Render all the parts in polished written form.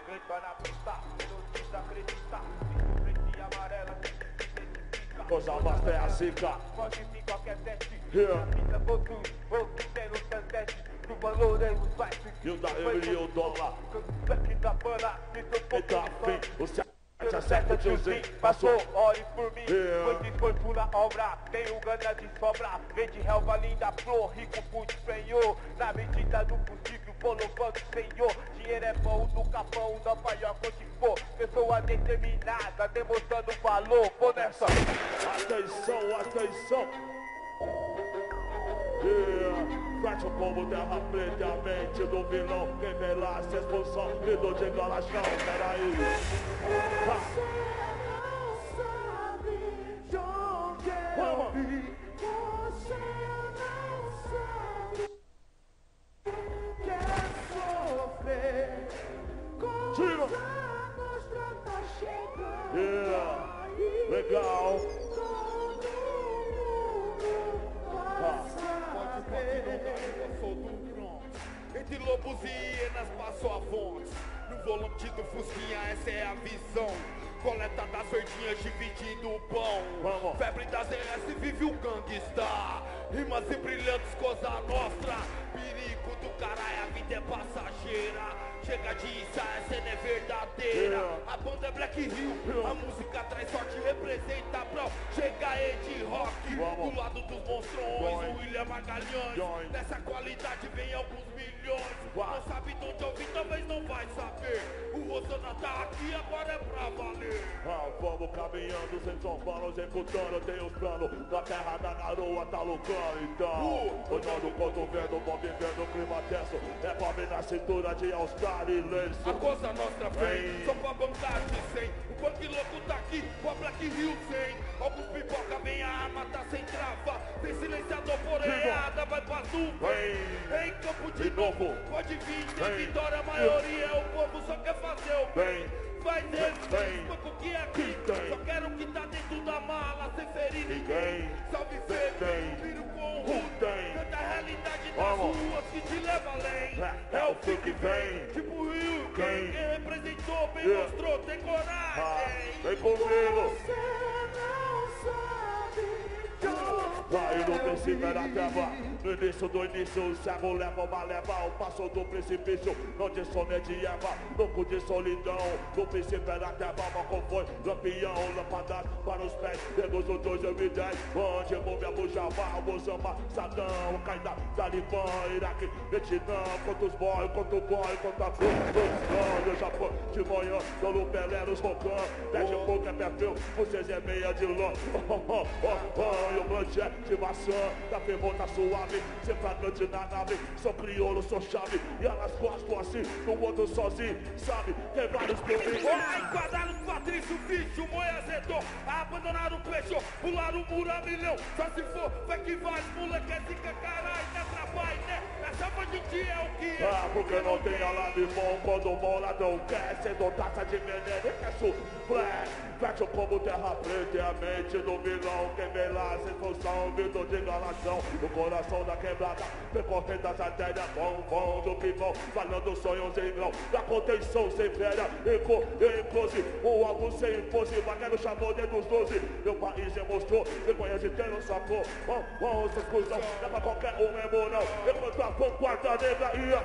Segredo vai na pista, não desacredita. Frente amarela que se identifica. Coisa basta é a zica. Pode vir qualquer teste. Yeah. A vida possui, vou tendo teste. Do valor é o vai. E o da euro e o dólar. Aqui da bana, me tô Eita, vem, você acerta tiozinho, passou, ore por mim. Yeah. Foi disposto na obra, tenho gana de sobra. Vende relva linda, flor, rico por senhor. Na medida do possível, vou louvando o Senhor. Dinheiro é bom, nunca pão, não maior quanto for. Pessoa determinada, demonstrando valor. Vou nessa. Atenção, atenção. Yeah. Fete o povo, terra preta, a mente do vilão. Quem vem lá, se expulsão, me dou de galachão. Peraí. Você não sabe de onde eu vim. Você não sabe que é sofrer. Com os anos já tá chegando. Yeah. Legal. Todo mundo vai saber. Eu sou do Bronx. Entre lobos e hienas passo a voz. No volante do Fusquinha essa é a visão. Coleta das verdinhas dividindo o pão. Vamos. Febre das ES vive o gangsta. Rimas e brilhantes, coisa nostra. Perigo do caralho, a vida é passageira. Chega disso, a cena é verdadeira. Yeah. A banda é Black Hill, a música traz sorte, representa bro. Chega Ed Rock, Vamos. do lado dos monstrões, Join. o William Magalhães. Join. Nessa qualidade vem alguns milhões. Vai. Não sabe de onde ouvir, talvez não vai saber. O Rosana tá aqui, agora é pra valer. Vamos caminhando, sem São Paulo, executando. Tem os planos da terra da garoa, tá loucando então. Olhando o cotovelo, bom vivendo o clima tenso. É pra vir na cintura de All-Star e lenço. A coisa nostra vem, Vem. só pra bancar de 100. O punk louco tá aqui, com a Black Hill 100. Alguns pipoca, vem a arma, tá sem trava. Tem silenciador, poreada, vai pra dupla. Vem. Em campo De de novo. novo, pode vir, tem Vem. vitória, a maioria é o povo, só quer fazer o bem. Vem. Faz esse Vem. banco que é aqui. Vem. Só quero que tá dentro da mala, sem ferir Ninguém. ninguém. Salve Vem. sempre, viro com o Vem. canta a realidade das Vamos. ruas que te leva além. É o fim que vem. Tipo o Rio, Quem? quem representou, bem Yeah. mostrou, tem coragem. Vem comigo. Você não sabe de onde Vai no eu princípio era vim. treva. No início do início, o cego leva uma leva. O passo do precipício, não de sono de Eva. Louco de solidão, no princípio era treva. Mas foi lampião, lâmpadas para os pés. Pegos do 2 eu me 10. Onde move a Bujavá, Osama, Sadão, Qaeda, Talibã, Iraque, Vietnã. Quantos boy, quanto boy, quanta flor. No Japão, de manhã, dando Pelé nos rocão. Pede pouco é perfil, vocês é meia de lã. E o blanche é de maçã, da ferrota suave. Cê fragante na nave, sou crioulo, sou chave. E elas gostam assim, no outro sozinho, sabe? Tem vários problemas. Enquadraram os Patrício, bicho, Moia azedou. Abandonaram o peixe, pularam o muro a milhão. Só se for, vai que vai, moleque é zica, caralho, não atrapalha, né? Essa bandidinha é o que é. Ah, porque não tem alarme bom quando o moradão quer. Sendo taça de veneno e quer suflé. Fecha como terra preta e a mente do vilão. Quem vem lá sem função, vindo de galação. No coração da quebrada, percorrendo as artérias. Bom do pivão, falando sonhos em grão. Da contenção sem férias, em close. O algo sem impose, vaquero chamou dentro dos 12. Meu país demonstrou, reconhece ter um sacou. Essa exclusão, não é pra qualquer um mesmo não. Enquanto a vanguarda negra e a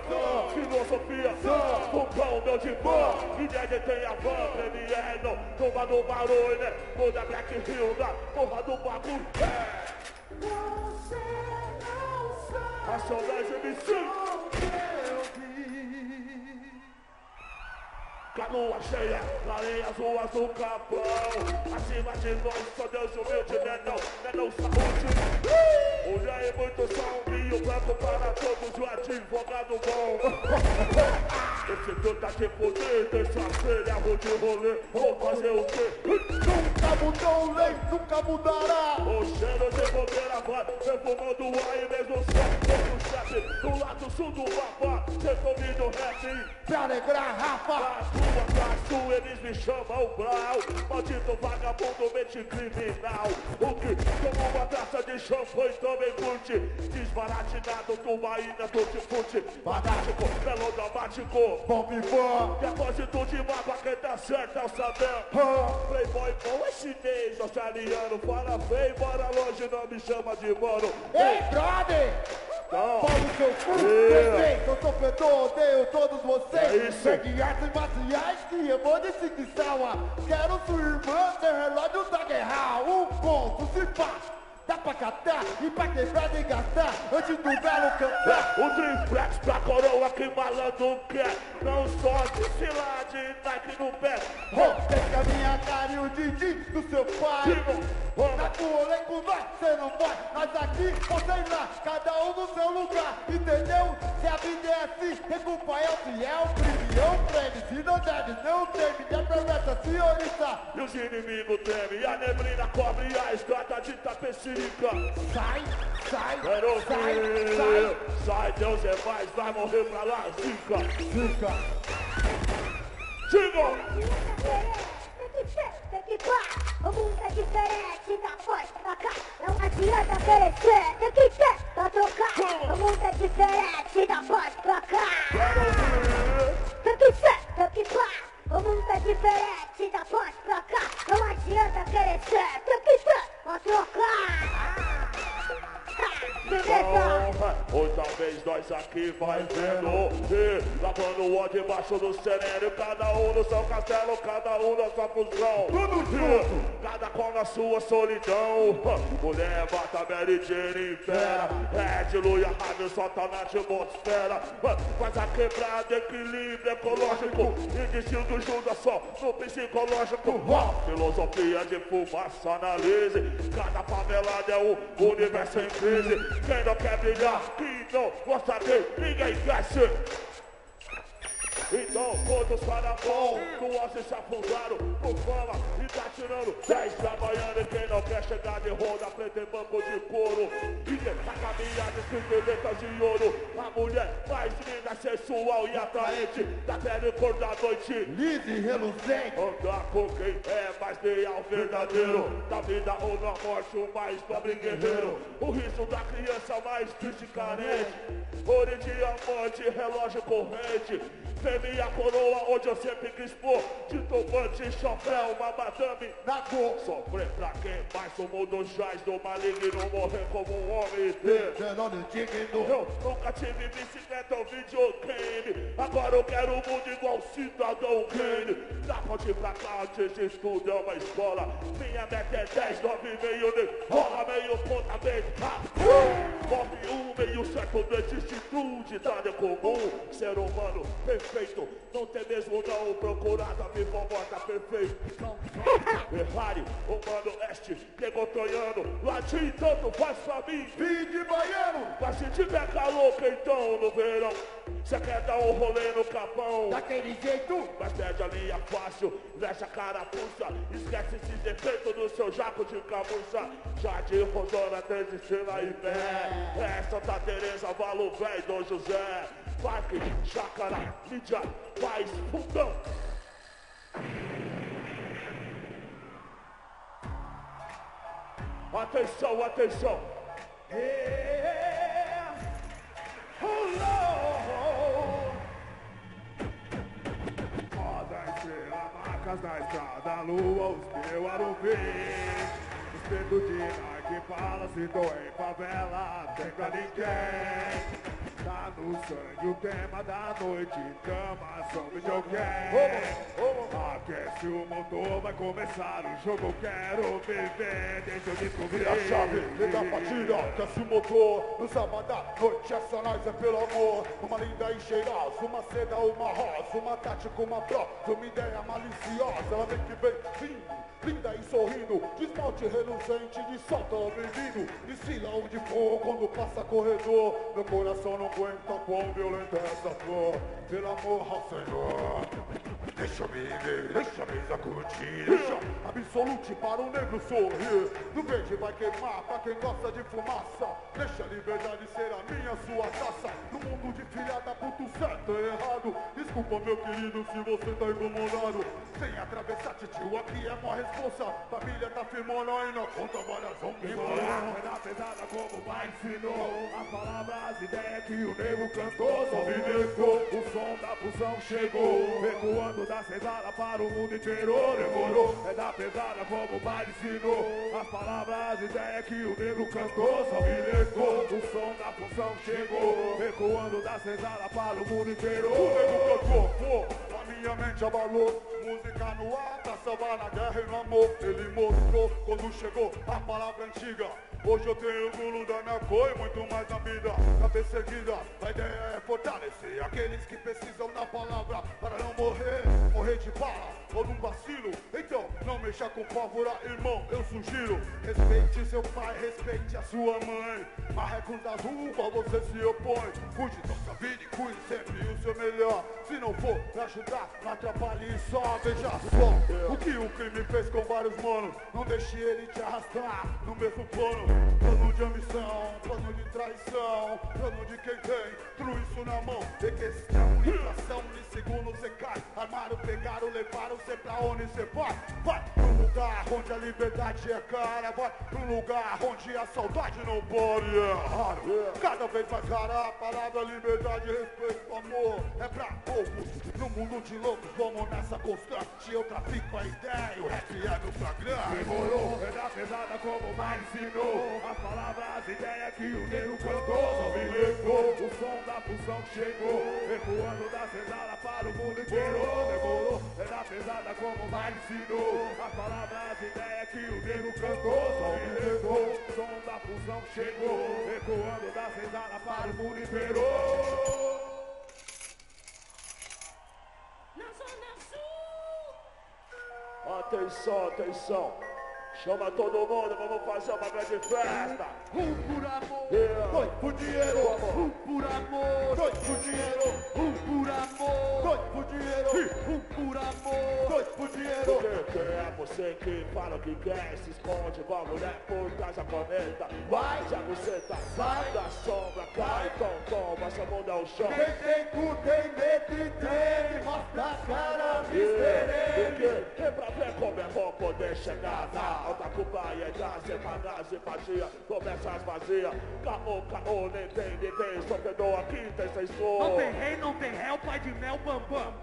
filosofia. O pão, meu de fã, e de tem a van, premier, não. Toma no barulho, né? Toda Black Hill, da porra do bagulho. Você não sabe Racionais MC. onde eu vim. Canoa cheia, areia azul, azul capão. Acima de nós, só Deus humilde, né não saúde. Olha aí, muito salve, o branco para todos, o advogado bom. Esse teu tá de poder, terça-feira, vou de rolê, vou fazer o quê? Nunca mudou lei, nunca mudará. O cheiro de bobeira vai, perfumando o ar e mesmo o chefe, do lado sul do babá, cê convida o rap. Pra alegrar, Rafa. Pra sua, eles me chamam Brau. Maldito vagabundo, mente criminal. O que, como uma taça de champanhe também curte. Desbaratinado, tubaína, tutti-frutti. Fanático, melodramático. vão me vão. Depósito de mapa, quem tá certo é o Sadam. Playboy bom é chinês, australiano. Fala feio, bora longe, não me chama de mano. Ei, brother! Então, Pau no seu cu, respeito, eu sou fedor, odeio todos vocês. É isso. Pegue artes marciais que eu vou distinção. Quero sua irmã, seu relógio da guerra. Um ponto, se pá, dá pra catar e pra quebrar e gastar antes do galo cantar. o triplex pra coroa que malandro quer. Não só desfilar de Nike no pé. Pega a minha cara e o Didi do seu pai. Na tua com nós, cê não vai. Nós aqui, vocês lá, cada um no seu lugar. Entendeu? Se a vida é assim, recompanha o fiel, primeiro prêmio. Se não deve, não teme. É promessa, senhorita. E os inimigos tremem, a neblina cobre a escada de tapecirica. Sai, sai, Quero sai, ver. sai. Sai, Deus é mais, vai morrer pra lá, fica. Fica. Chega! O mundo é diferente da porta pra cá. Não adianta querer ser, tem que ser pra trocar. O mundo é diferente da porta pra cá. Quero ver. Tem que ser, tem que pá. O mundo é diferente da porta pra cá. Não adianta querer ser, tem que ser pra trocar. Beleza? Ou talvez nós aqui vai vendo lavando o ódio debaixo do sereno. Cada um no seu castelo, cada um na sua função. Tudo junto. Cada qual na sua solidão. Mulher, bata, Mary Jane, impera. Red, Luia, rádio, solta na atmosfera. Faz a quebrada, equilíbrio ecológico. E destino junta só no psicológico. Filosofia de fumaça, analise. Cada favelada é um universo em crise. Quem não quer brilhar, quem não gosta de ninguém quer ser. Então, todos para bom, nuances se afundaram, por fama e tá tirando 10 trabalhando. E quem não quer chegar de roda preta em banco de couro. E a caminhada escrito letras de ouro. A mulher mais linda, sensual e atraente, da pele cor da noite. Liso e reluzente. Andar com quem é mais leal, verdadeiro. Da vida ou na morte, o mais pobre guerreiro. O riso da criança mais triste e carente. Ouro de diamante, relógio corrente. Femi a coroa onde eu sempre quis pôr. De turbante, chapéu, uma madame Na cor. sofrer pra quem mais o mundo jaz do maligno. Morrer como um homem inteiro. Zelone digno. Eu nunca tive bicicleta ou videogame. Agora eu quero o mundo igual cidadão Kane. Da ponte pra cá, antes de estudo é uma escola. Minha meta é 10, 9, meio nem rola, meio ponta, bem rápido. 9, 1, meio certo, não existe nada comum. Ser humano perfeito, não tem mesmo não. Procurada, viva morta, perfeito. Ferrari, humano este, pegou troiano. Latim tanto faz pra mim. Fim de baiano. Mas se tiver calor, então no verão cê quer dar um rolê no capão. Daquele jeito. Mas perde a linha fácil, veste a carapuça. Esquece esses defeitos do seu jaco de camuça. Jardim, Rosona, 3 estrelas e pé. É Santa Teresa, Valo Velho, Dom José. Parque, Chácara, Mídia, Paz, Fundão. Atenção, atenção. Roda estrela, marcas na estrada, lua, os meus arufins. Espeto de Nike, fala se tô em favela, tem pra ninguém. Tá no sangue o tema da noite, cama, som, videogame. Aquece o motor, vai começar o jogo, quero viver, deixa eu descobrir. A chave, liga a partida, aquece o motor. No sábado à noite, essa nós é pelo amor. Uma linda e cheirosa, uma seda, uma rosa, uma tática, uma pró. Uma ideia maliciosa, ela vem que vem vindo. Linda e sorrindo, de esmalte reluzente, de solta o menino. Desfila onde for, quando passa corredor. Meu coração não aguenta quão violenta é essa flor. Pelo amor ao Senhor, deixa eu me ver. deixa a mesa curtir, deixa absolute para o negro sorrir. No verde vai queimar pra quem gosta de fumaça. Deixa a liberdade ser a minha, sua taça. No mundo de filha da puta, certo e errado. Desculpa, meu querido, se você tá incomodado. Sem atravessar, titio, aqui é mó responsa. Família tá firmona e na conta várias vão Foi na pesada como o pai ensinou. As palavras, as ideias que o nego cantou. Só me negou, o som da fusão chegou. Ecoando da senzala para o mundo inteiro. Demorou, é da pesada como o pai ensinou. As palavras, as ideias que o nego cantou. Só me negou, o som da fusão chegou. Ecoando da senzala para o mundo inteiro. O nego cantou, a minha mente abalou. Música no ar, pra salvar na guerra e no amor. Ele mostrou quando chegou a palavra antiga. Hoje eu tenho orgulho da minha cor e muito mais na vida. Na perseguida, a ideia é fortalecer aqueles que precisam da palavra para não morrer de bala ou num vacilo. Então, não mexa com pólvora, irmão, eu sugiro. Respeite seu pai, respeite a sua mãe. Marrecos da rua, você se opõe. Cuide da sua vida e cuide sempre o seu melhor. Se não for pra ajudar, não atrapalhe só. Veja só o que o crime fez com vários manos. Não deixe ele te arrastar no mesmo plano. Plano de ambição, plano de traição, plano de quem tem tudo isso na mão. De questão, inflação, de segundo você cai. Armaram, pegaram, levaram, cê pra onde cê vai. Vai pro lugar onde a liberdade é cara. Vai pro lugar onde a saudade não pode, é raro. Cada vez mais rara a palavra liberdade, respeito, amor. É pra poucos, no mundo de loucos, vamos nessa constante. Eu trafico a ideia, o rap é meu flagrante. Demorou, é da pesada como o pai ensinou. As palavras, as ideias que o nego cantou. Só me negou, o som da fusão chegou. Ecoando da senzala para o mundo inteiro. Demorou, é da pesada como o pai ensinou. As palavras, as ideias que o nego cantou. Só me negou, o som da fusão chegou. Ecoando da senzala para o mundo inteiro. Na Zona Sul. Atenção, atenção. Chama todo mundo, vamos fazer uma grande festa. Por amor, dois por dinheiro. Por amor, dois por dinheiro. Por amor, dois por dinheiro. Por amor, dois por dinheiro. Porque é você que fala o que quer, se esconde, vamos né, por trás da cometa. Vai, já você tá, sai da sombra, cai, toma, essa mão dá o chão. Quem tem cu tem medo e treme, mostra a cara, misterene. Porque é pra ver como é bom poder chegar na alta propriedade, sem pagar, sem fatia, começa as vazias. Caô, nem tem, só perdoa aqui, tem sem som. Não tem rei, não tem réu, pai de mel, bambam.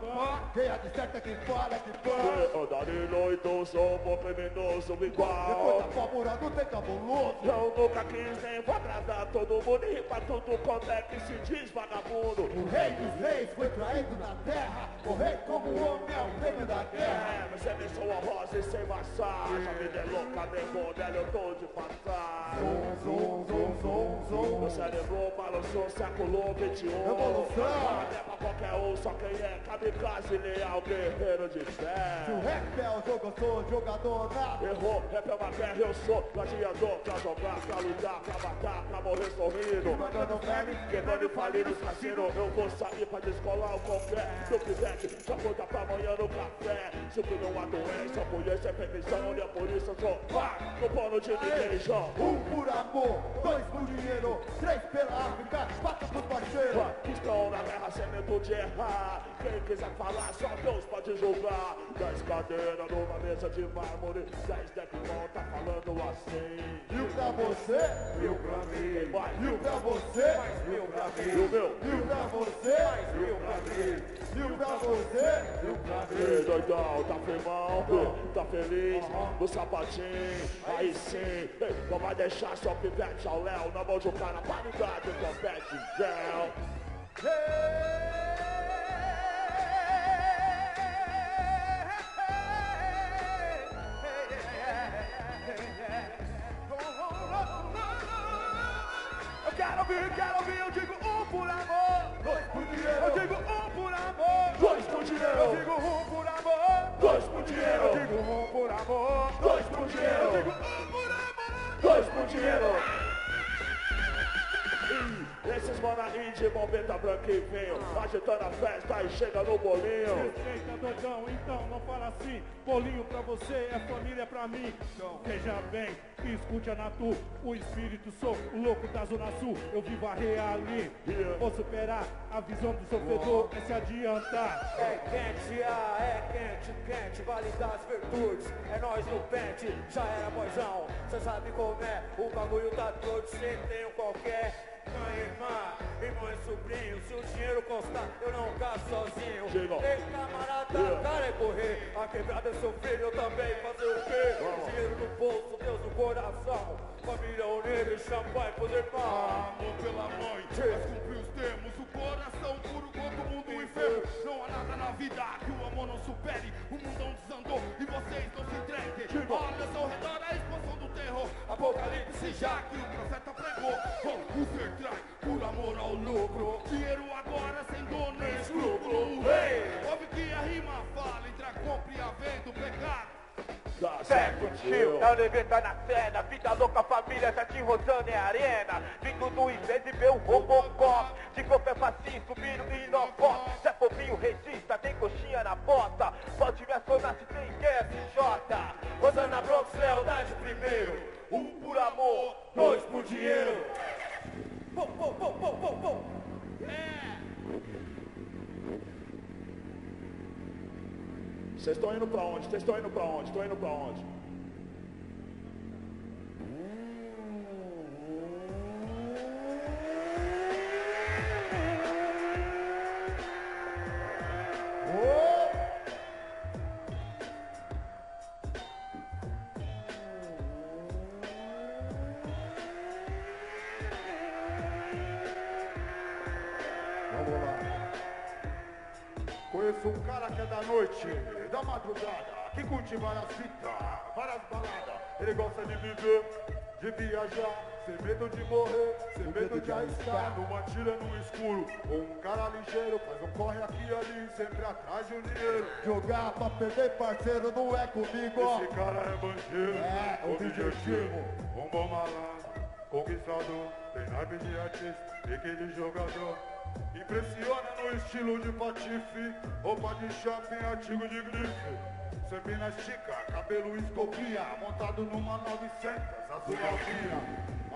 Quem acerta, quem fala, que fã. Eu Danilo, então sou um criminoso Depois igual. da pólvora não tem cabuloso. Eu nunca quis nem vou agradar todo mundo e pra tudo quanto é que se diz vagabundo. O rei dos reis foi traído na terra. Morrer como homem é o prêmio da guerra. Mas você me soa rosa e sem massagem. A vida é louca, nego, dela eu tô de passagem. Zum. Meu cérebro balançou, século XXI. Revolução. É pra qualquer um, só quem é kamikaze, leal, guerreiro de fé. Se o rap é o jogo, eu sou jogador nato. Errou, rap é uma guerra, eu sou gladiador. Pra jogar, pra lutar, pra matar, pra morrer sorrindo. Mandando meme, Quebrando e falindo os cassinos. Eu vou sair pra descolar o qualquer. Se eu quiser, já conta pra amanhã no café. Se eu não há doença, polícia é previsão. E a polícia só vai no pano de ninguém, João. por amor, 2 por dinheiro, 3 pela África, 4 por parceiro. Estão na guerra sem medo de errar. Quem quiser falar, só Deus pode julgar. 10 cadeiras numa mesa de mármore, 10 decimão tá falando assim. Mil pra você, Mil pra mim, vai. mil pra você, Mais mil pra mim. E o meu? mil pra você, Mil pra mim. mil pra você, mil pra mim. Ei, doidão, tá firmão, tá feliz, no sapatinho, aí sim. Ei, não vai deixar só pivete ao léu, na mão de um cara pra ligar de confete gel. Quero ouvir, eu digo por amor. 2 por dinheiro, Eu digo por amor. 2 por dinheiro, Eu digo por amor. 2 por dinheiro, Eu digo por amor. 2 por dinheiro, Eu digo por amor. 2 por dinheiro. Esses mano aí de bombeta branca e vinho, agitando a festa e chega no bolinho. Respeita, doidão, então não fala assim. Bolinho pra você é família pra mim. Então veja bem, escute a Natu. O espírito sou o louco da Zona Sul. Eu vivo a realidade. Vou superar a visão do sofredor, é se adiantar. É quente, quente, vale das virtudes. É nós no pente, já era boizão. Cê sabe como é, o bagulho tá todo. Cê tem um qualquer. Mãe, irmã, irmão e sobrinho. Se o dinheiro constar, eu não gasto sozinho. Ei, camarada, cara é correr. A quebrada é sofrer, eu também fazer o quê? Dinheiro no bolso, Deus no coração. Família unida e champanhe pros irmãos. Amor pela mãe, mas cumprir os termos. O coração puro contra o mundo enfermo. Não há nada na vida que o amor não supere. O mundão desandou e vocês não se entreguem. Olha ao seu redor a expansão do terror. Apocalipse já que o profeta pregou. O ser trai por amor ao lucro. Dinheiro agora sem dor nem escrúpulo. Ouve que a rima fala entre a compra e a venda do pecado. Certo, tio, é o negro tá na cena. Vida louca, família, tá te rodando, é arena. Vindo do inferno e vê o Robocop. De golpe é facinho, subindo e inocó. Se é fofinho, resista, tem coxinha na bota. Pode me acionar se tem QSJ. Rodando na Bronx, lealdade primeiro. Um por amor, dois por dinheiro. Vocês estão indo pra onde? Vocês estão indo pra onde? Estão indo pra onde? Vamos lá. Conheço um cara que é da noite, da madrugada, que curte várias fitas, várias baladas. Ele gosta de viver, de viajar, sem medo de morrer, sem medo de arriscar. Numa tira no escuro, um cara ligeiro, faz um corre aqui e ali, sempre atrás de um dinheiro. Jogar pra perder, parceiro, não é comigo, ó. Esse cara é bandido, objetivo, um bom malandro, conquistador, tem naipe de artista, pique de jogador. Impressiona no estilo de patife, roupa de shopping, artigo de grife. Sempre na estica, cabelo escopia, montado numa 900, azul novinha.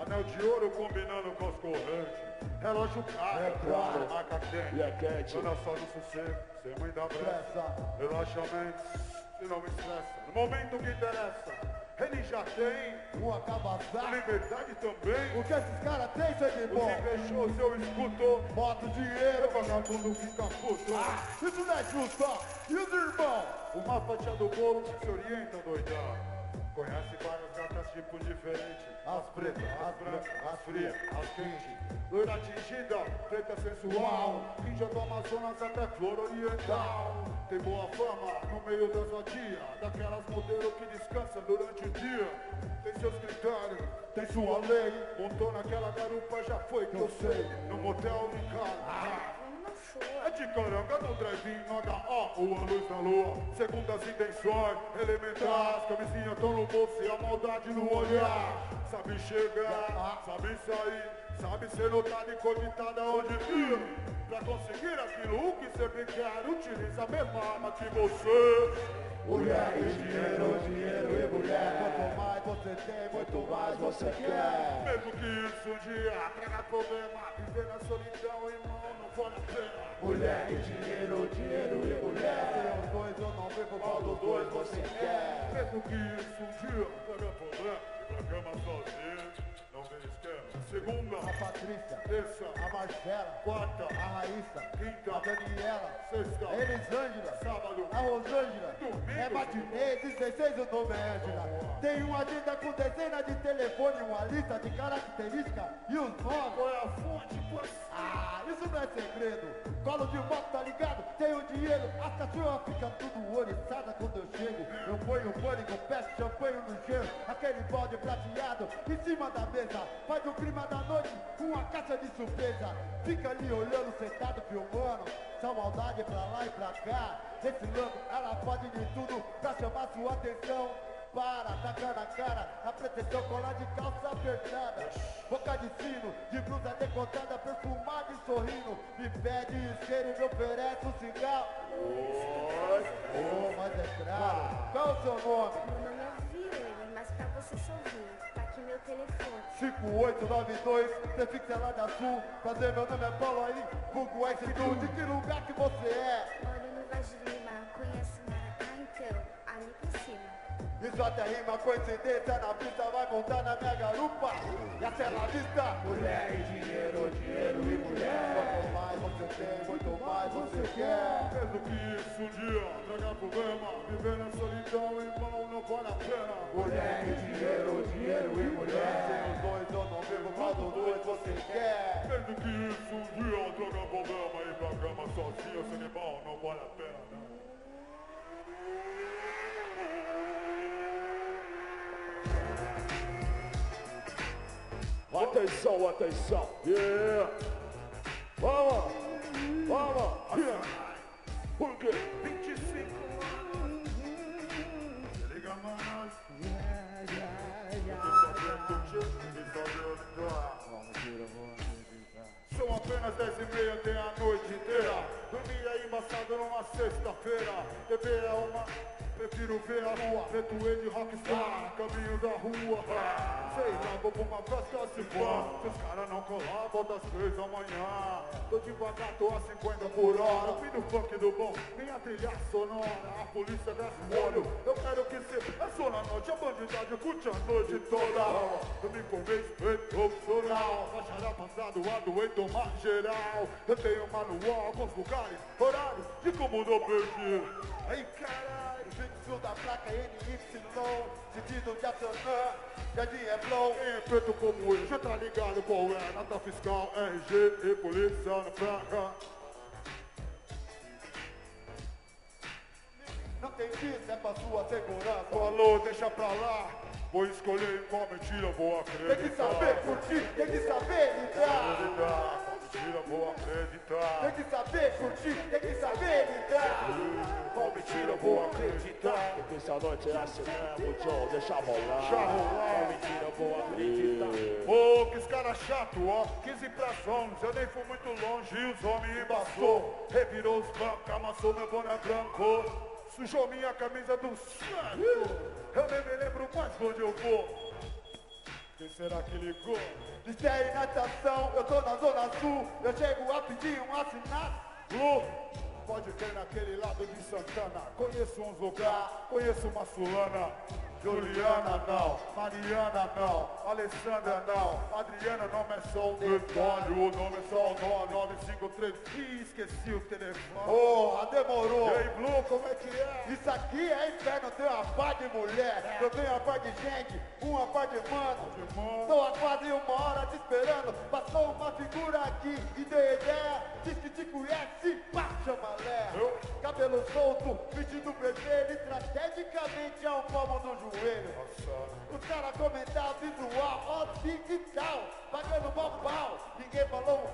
Anel de ouro combinando com as correntes. Relógio caro, marca quente. Dona só do sossego, sem muita pressa. Relaxamento, se não me estressa. No momento que interessa. Ele já tem uma cabaçada, liberdade também. O que esses caras têm, seu de bom? O que fechou, seu escutou, bota o dinheiro, vagabundo fica puto. Isso não é justo, ó. E os irmãos? Uma fatia do bolo se orienta, doidão. Conhece várias gatas tipo diferente. As pretas, as brancas, as frias, as quentes. Loira atingida, preta sensual. Índia do Amazonas até flor oriental. Tem boa fama no meio das vadias. Daquelas modelos que descansam durante o dia. Tem seus critérios, tem sua lei. Montou naquela garupa, já foi que eu sei. No motel de casa. É de caranga no drive-in, no HA, ou a luz na lua. Segundo as intenções elementares, camisinha tão no bolso e a maldade no olhar. Sabe chegar, sabe sair, sabe ser notada e cogitada onde ir. Pra conseguir aquilo que sempre quer, utiliza a mesma arma que você. Mulher e dinheiro, dinheiro e mulher. Quanto mais você tem, muito mais você quer. Mesmo que isso um dia traga problema, viver na solidão, irmão, não vale a pena. Mulher e dinheiro, dinheiro e mulher. Sem os dois eu não vivo, qual dos dois você quer. Mesmo que isso um dia traga problema, ir pra cama sozinho, não tem esquema. Segunda, a Patrícia. Terça, a Marcela. Quarta, a Raíssa. Quinta, a Daniela. Sexta, a Elisângela. Sábado, a Rosângela. Domingo, é matinê, 16 o nome é Angela. Tem uma agenda com dezenas de telefone, uma lista de características e os nomes. Qual é a fonte, parceiro? Isso não é segredo. Colo de moto, tá ligado? Tenho dinheiro, a cachorra fica tudo oriçada quando eu chego. Eu ponho pânico, peço champanhe no gelo. Aquele balde prateado em cima da mesa. Faz o clima da noite com uma caixa de surpresa. Fica ali olhando, sentado, filmando. Só maldade pra lá e pra cá. Esse louco, ela pode de tudo pra chamar sua atenção. para, taca na cara, a pretensão colar de calça apertada. Boca de sino, de blusa decotada, perfumada e sorrindo. Me pede isqueiro e me oferece um cigarro. Oh, mas é claro. Qual é o seu nome? Meu nome é Viane, mas pra você só ouvir. Tá aqui meu telefone. 5892, você fixa lá da Sul. Prazer, meu nome é Paulo aí, vulgo S2. De que lugar que você é? Moro no Vaz de Lima, conhece Maratá então, ali por cima. Isso até rima, coincidência na pista, vai montar na minha garupa. E até na vista, mulher e dinheiro, dinheiro e mulher. Quanto mais você tem, muito mais você quer. Mais do que isso, um dia traga problema. Viver na solidão, irmão, não vale a pena. Mulher e dinheiro, dinheiro e mulher. Sem os dois eu não vivo, qual dos dois você quer? Mais do que isso, um dia traga problema. Ir pra cama sozinho, sem irmão, não vale a pena. Atenção, atenção, yeah! Vamos, vamos, yeah! Por quê? 25 anos. Se liga, manos. São apenas 10h30, tem a noite inteira. Dormir aí embaçado numa sexta-feira. Beber é uma... Prefiro ver a rua, Betuê de rockstar, caminho da rua. Sei lá, vou pra uma festa se for. Se os caras não colar, volta às 3 da manhã. Tô devagar, tô a 50 por hora. Fim do funk do bom, minha trilha sonora. A polícia desce o olho, eu quero que se... É só na noite, a bandidagem curte a noite toda. Domingo, mês, profissional. Baixará passado, adoento, mar geral. Eu tenho manual, alguns lugares, horários de como não perdi. Aí, caralho. Fixo da placa NY, sentido de acionar, jardim é blow. Quem é preto como eu, já tá ligado qual é. Nota fiscal, RG e polícia na placa. Não tem disso, é pra sua segurança. Falou, deixa pra lá. Vou escolher em qual mentira vou acreditar. Tem que saber curtir, tem que saber lidar. Mentira, vou acreditar. Tem que saber curtir, tem que saber lidar. Qual mentira vou acreditar? Porque essa noite é assim mesmo, Joe, deixa rolar. Deixa rolar. Qual mentira vou acreditar? Ô, que esse cara chato, ó. 15 pra 11, eu nem fui muito longe e os homens embaçou. Revirou os bancos, amassou meu boné branco. Sujou minha camisa do sangue. Eu nem me lembro mais onde eu vou. Quem será que ligou? De série natação, eu tô na zona sul. Eu chego a pedir um assinato. Lu, pode ter naquele lado de Santana. Conheço uns lugares, conheço uma fulana. Juliana não, Mariana não, Alessandra não, Adriana não é só um detalhe, o nome é só o nome, 953, ih, esqueci o telefone. Porra, demorou. E aí, Blue, como é que é? Isso aqui é inferno, tem uma par de mulher, eu tenho uma par de gente, uma par de mano. Tô há quase uma hora te esperando, passou uma figura aqui e deu ideia, diz que te conhece, pá, chamalé. Cabelo solto, vestido vermelho, estrategicamente ao palmo do joelho. Os caras comentaram visual, ó, digital, pagando mó pau, ninguém falou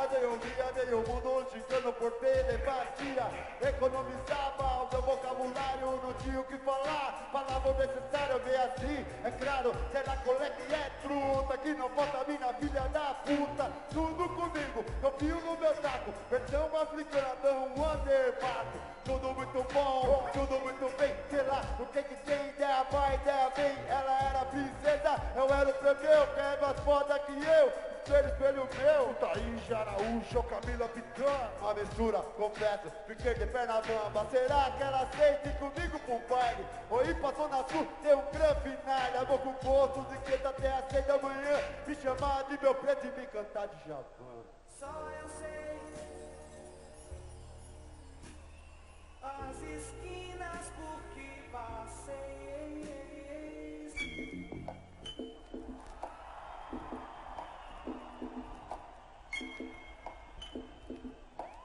mas eu via meio mundo xingando por telepatia, economizava o meu vocabulário, não tinha o que falar, palavra necessária, eu veio assim, é claro, será que é truta, que não falta mina, filha da puta, tudo comigo, confio no meu taco, versão africana, um underpato, tudo muito bom, tudo muito bem, sei lá, o que tem, ideia vai, ideia vem, ela era princesa, eu era o plebeu, quem é mais foda que eu, espelho meu, Thaís Araújo, Camila Pitana. uma mistura, confesso, fiquei de perna bamba, será que ela aceita ir comigo pro baile? Oi, passou na sul, tem um grande final, vou com gosto de quinta até às 6 da manhã, me chamar de meu preto e me cantar de Japão. Só eu sei as esquinas por que passei.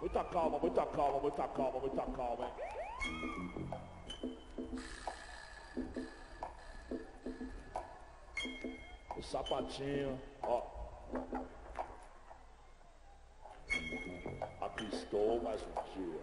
Muita calma, muita calma, muita calma, muita calma, hein? O sapatinho, ó. Aqui estou mais um dia.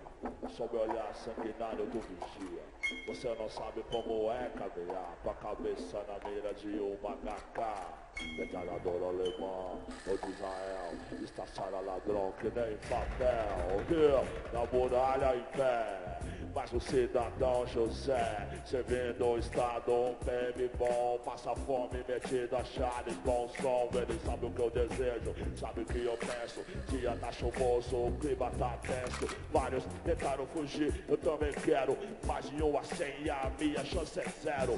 só me olhar sanguinário do vigia. Você não sabe como é caminhar com a cabeça na mira de um HK. Metralhador alemão, ou de Israel, estaciona ladrão que nem papel. Na muralha em pé, mas o cidadão José, servindo o estado, um PM bom, passa fome, metido a Charles, bom som. Ele sabe o que eu desejo, sabe o que eu penso. Dia tá chuvoso, o clima tá tenso. Vários tentaram fugir, eu também quero. Mais de 1 a 100 e a minha chance é 0.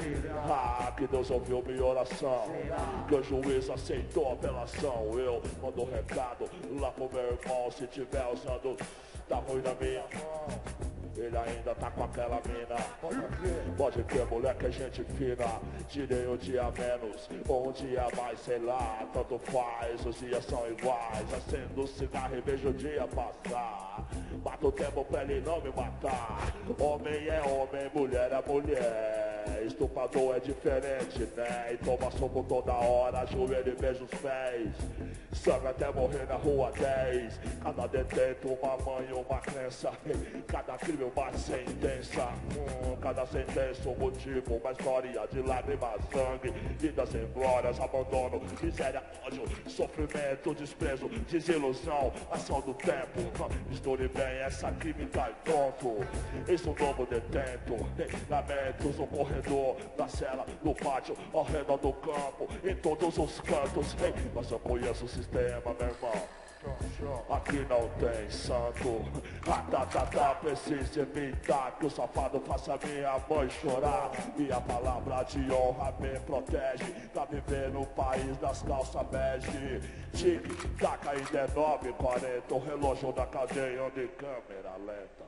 Ah, que Deus ouviu minha oração, que o juiz aceitou a apelação. Eu mando um recado lá pro meu irmão, se tiver usando, tá ruim na minha mão. Ele ainda tá com aquela mina. Pode crer, moleque, é gente fina. Tirei um dia menos, ou um dia mais, sei lá. Tanto faz, os dias são iguais. Acendo cigarro e vejo o dia passar. Mato o tempo pra ele não me matar. Homem é homem, mulher é mulher. Estuprador é diferente, né? E toma soco toda hora, ajoelha e beija os pés. Sangue até morrer na rua 10. Cada detento, uma mãe, uma crença. Cada crime uma sentença, cada sentença um motivo, uma história de lágrimas, sangue, vida sem glórias, abandono, miséria, ódio, sofrimento, desprezo, desilusão, ação do tempo. Misture bem essa química e pronto. Isso um novo detento, lamentos no corredor, na cela, no pátio, ao redor do campo, em todos os cantos. Mas eu conheço o sistema, meu irmão. Aqui não tem santo. Precisa evitar que o safado faça minha mãe chorar. Minha palavra de honra me protege pra viver no país das calças bege. Tic-tac ainda é 9h40. O relógio da cadeia de câmera lenta.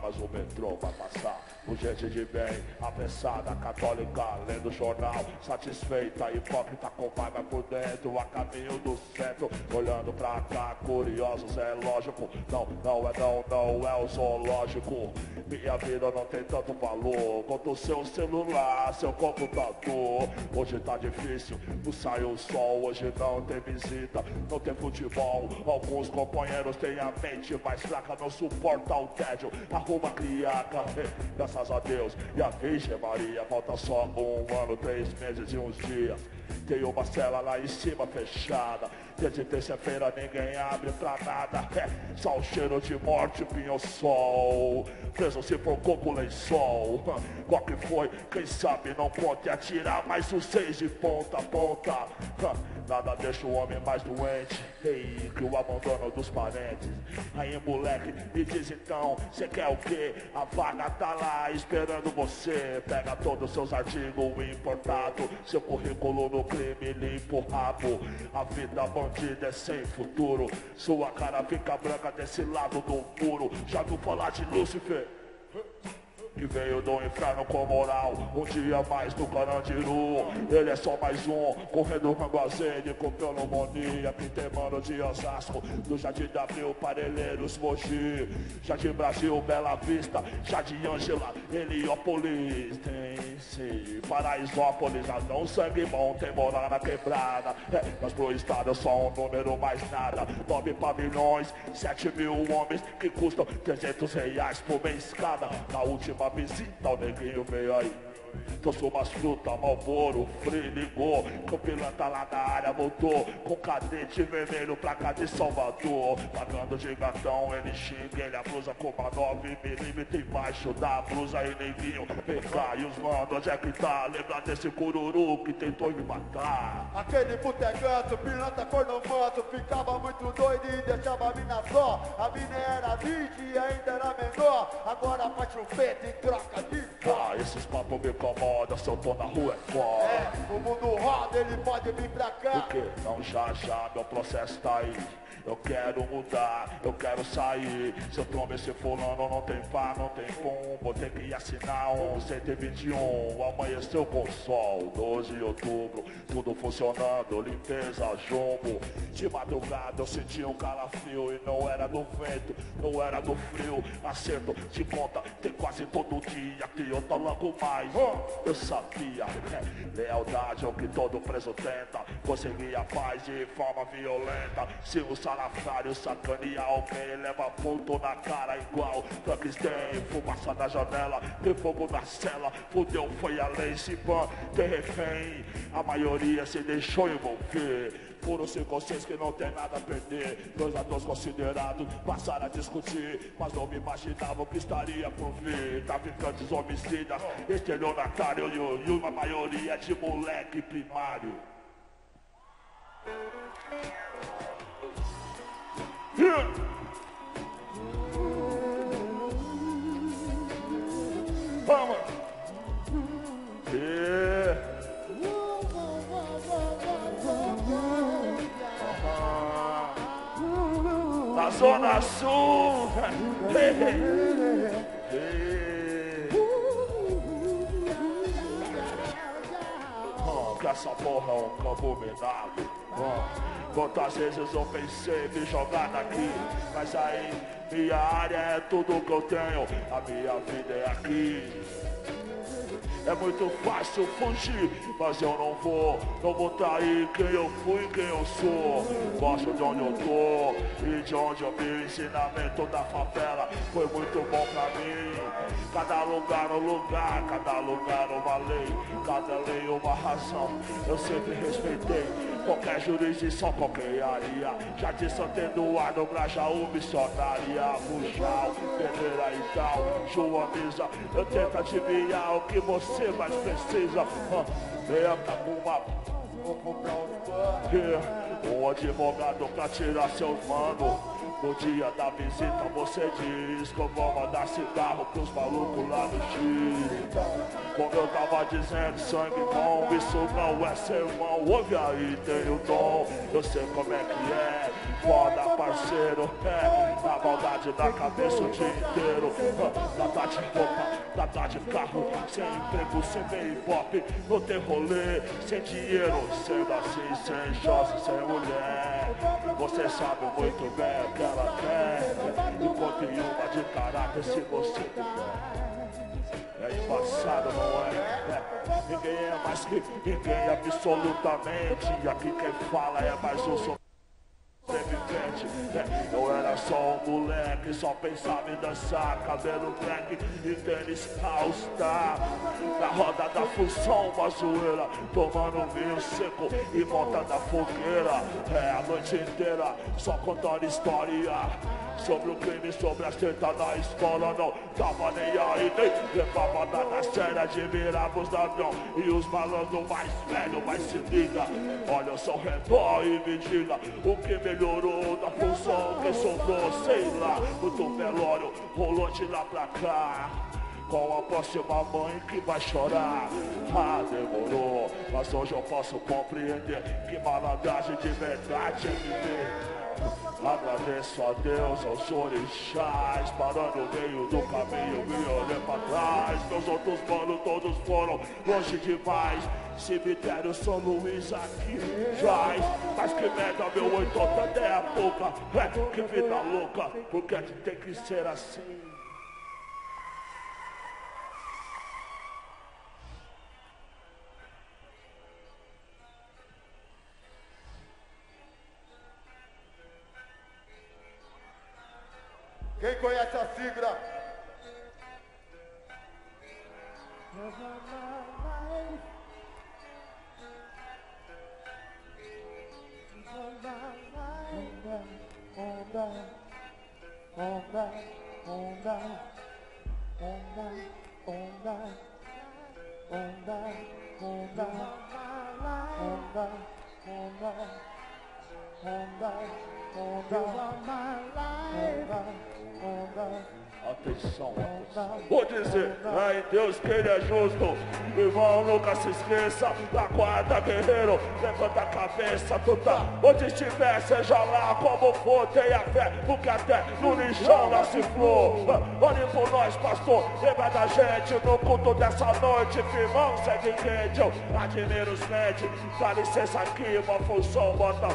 Mas o metrô vai passar. O gente de bem, apressada, católica, lendo o jornal, satisfeita, hipócrita com raiva por dentro, a caminho do centro, olhando pra cá, curiosos, é lógico. Não é o zoológico. Minha vida não tem tanto valor quanto o seu celular, seu computador. Hoje tá difícil, não sai o sol, hoje não tem visita, não tem futebol. Alguns companheiros têm a mente mais fraca, não suporta o tédio. Arruma criaca, graças a Deus e a Virgem Maria. Falta só 1 ano, 3 meses e uns dias. Tem uma cela lá em cima fechada. Desde terça-feira ninguém abre pra nada. Só o cheiro de morte, pinho-sol. Preso se for coco, lençol. Qual que foi? Quem sabe não pode atirar mais os 6 de ponta a ponta. Nada deixa o homem mais doente que o abandono dos parentes. Aí moleque, me diz então, cê quer o quê? A vaga tá lá esperando você. Pega todos os seus artigos importados, seu currículo no crime, limpa o rabo. A vida bandida é sem futuro, sua cara fica branca desse lado do muro. Já viu falar de Lúcifer? Que veio do inferno com moral, um dia mais do Carandiru. Ele é só mais um, correndo com Guazene, com pneumonia. Que tem mano de Osasco, do Jardim da Abril, Parelheiros, Mogi, Jardim Brasil, Bela Vista, Jardim Ângela, Heliópolis. Tem sim, Paraisópolis, Adão Sangue Bom, tem morar na quebrada. Mas pro estado é só um número mais nada. 9 pavilhões, 7 mil homens, que custam R$300 por mês cada. Na última visita o neguinho veio aí, trouxe umas frutas, Malboro, Free, ligou. Campilan tá lá na área, voltou com cadete vermelho pra cá de Salvador. Pagando de gatão, ele xinga, ele a blusa com uma 9mm embaixo da blusa. E neguinho, vem cá, e os mano, onde é que tá? Lembra desse cururu que tentou me matar? Aquele botecanto, pilantra cor no manto, ficava muito doido e deixava a mina só. A mina era virgem e ainda era menor, agora faz chupeta e troca de pó. Esses papos não me incomoda, se eu tô na rua é foda. É, o mundo roda, ele pode vir pra cá. Porque não já, meu processo tá aí. Eu quero mudar, eu quero sair. Se eu tomo esse fulano, não tem pá, não tem pum. Vou ter que assinar um 121. Amanheceu com sol, 12 de outubro. Tudo funcionando, limpeza, jumbo. De madrugada eu senti um calafrio. E não era do vento, não era do frio. Acerto de conta, tem quase todo dia que eu tô logo mais. Eu sabia, lealdade é o que todo preso tenta. Conseguir a paz de forma violenta. Se o salafrário sacanear alguém, leva ponto na cara igual Frankenstein. Fumaça na janela, tem fogo na cela. Fudeu, foi a lei, se ban, tem refém. A maioria se deixou envolver por circunstâncias que não tem nada a perder. 2 atores considerados passaram a discutir, mas não me imaginavam que estaria por vir. Traficantes, homicidas, estelionatário e uma maioria de moleque primário. Vamos! Na Zona Sul! Que essa porra é um campo minado. Quantas vezes eu pensei me jogar daqui, mas aí minha área é tudo que eu tenho, a minha vida é aqui. É muito fácil fugir, mas eu não vou trair quem eu fui e quem eu sou. Gosto de onde eu tô e de onde eu vi. O ensinamento da favela foi muito bom pra mim. Cada lugar um lugar, cada lugar uma lei, cada lei uma razão. Eu sempre respeitei qualquer jurisdição, qualquer área. Já disse Eduardo, Grajaú, Missionária, Bujal, Pedreira e tal, João Misa. Eu tento adivinhar o que você mais precisa. Venha pra uma, vou comprar um advogado pra tirar seus manos. No dia da visita você diz que eu vou mandar cigarro pros malucos lá no X. Como eu tava dizendo, sangue bom, isso não é sermão. Ouve aí, tem o dom, eu sei como é que é. Foda, parceiro, na maldade da cabeça o dia inteiro. Nada de roupa, nada de carro, sem emprego, sem bem pop, não tem rolê, sem dinheiro, sendo assim, sem chance, sem mulher. Você sabe muito bem o que ela quer, enquanto uma de caráter se você tiver. É embaçado, não é? Ninguém é mais que ninguém, absolutamente. Aqui quem fala é mais um sobrevivente. Eu era só um moleque, só pensava em dançar, cabelo black e tênis all-star. Na roda da função, uma zoeira, tomando vinho seco e montando a fogueira. A noite inteira, só contando história sobre o crime, sobre a treta da escola. Não tava nem aí, nem levava nada sério. Admirava os ladrão e os malandros mais velhos. Mas se liga, olha o seu redor e me diga o que melhorou da função, que sobrou, sei lá. Muito velório rolou de lá pra cá, com a próxima mãe que vai chorar. Ah, demorou, mas hoje eu posso compreender que malandragem de verdade é viver. Agradeço a Deus, aos orixás, parando no meio do caminho e olhando pra trás. Meus outros manos todos foram longe demais. Cemitério São Luís aqui traz. Mas que merda, meu 80 até a pouca. Que vida louca, porque tem que ser assim. Quem conhece a sigla? Atenção, atenção. Vou dizer, ai Deus que ele é justo. Irmão, nunca se esqueça da quarta, guerreiro. Levanta a cabeça, tu tá onde estiver, seja lá como for, tenha fé, porque até no lixão nasce flor. Olhe por nós, pastor, lembra da gente no culto dessa noite, firmão, segue quente. Eu admiro os mentes, dá licença aqui, uma função, bota.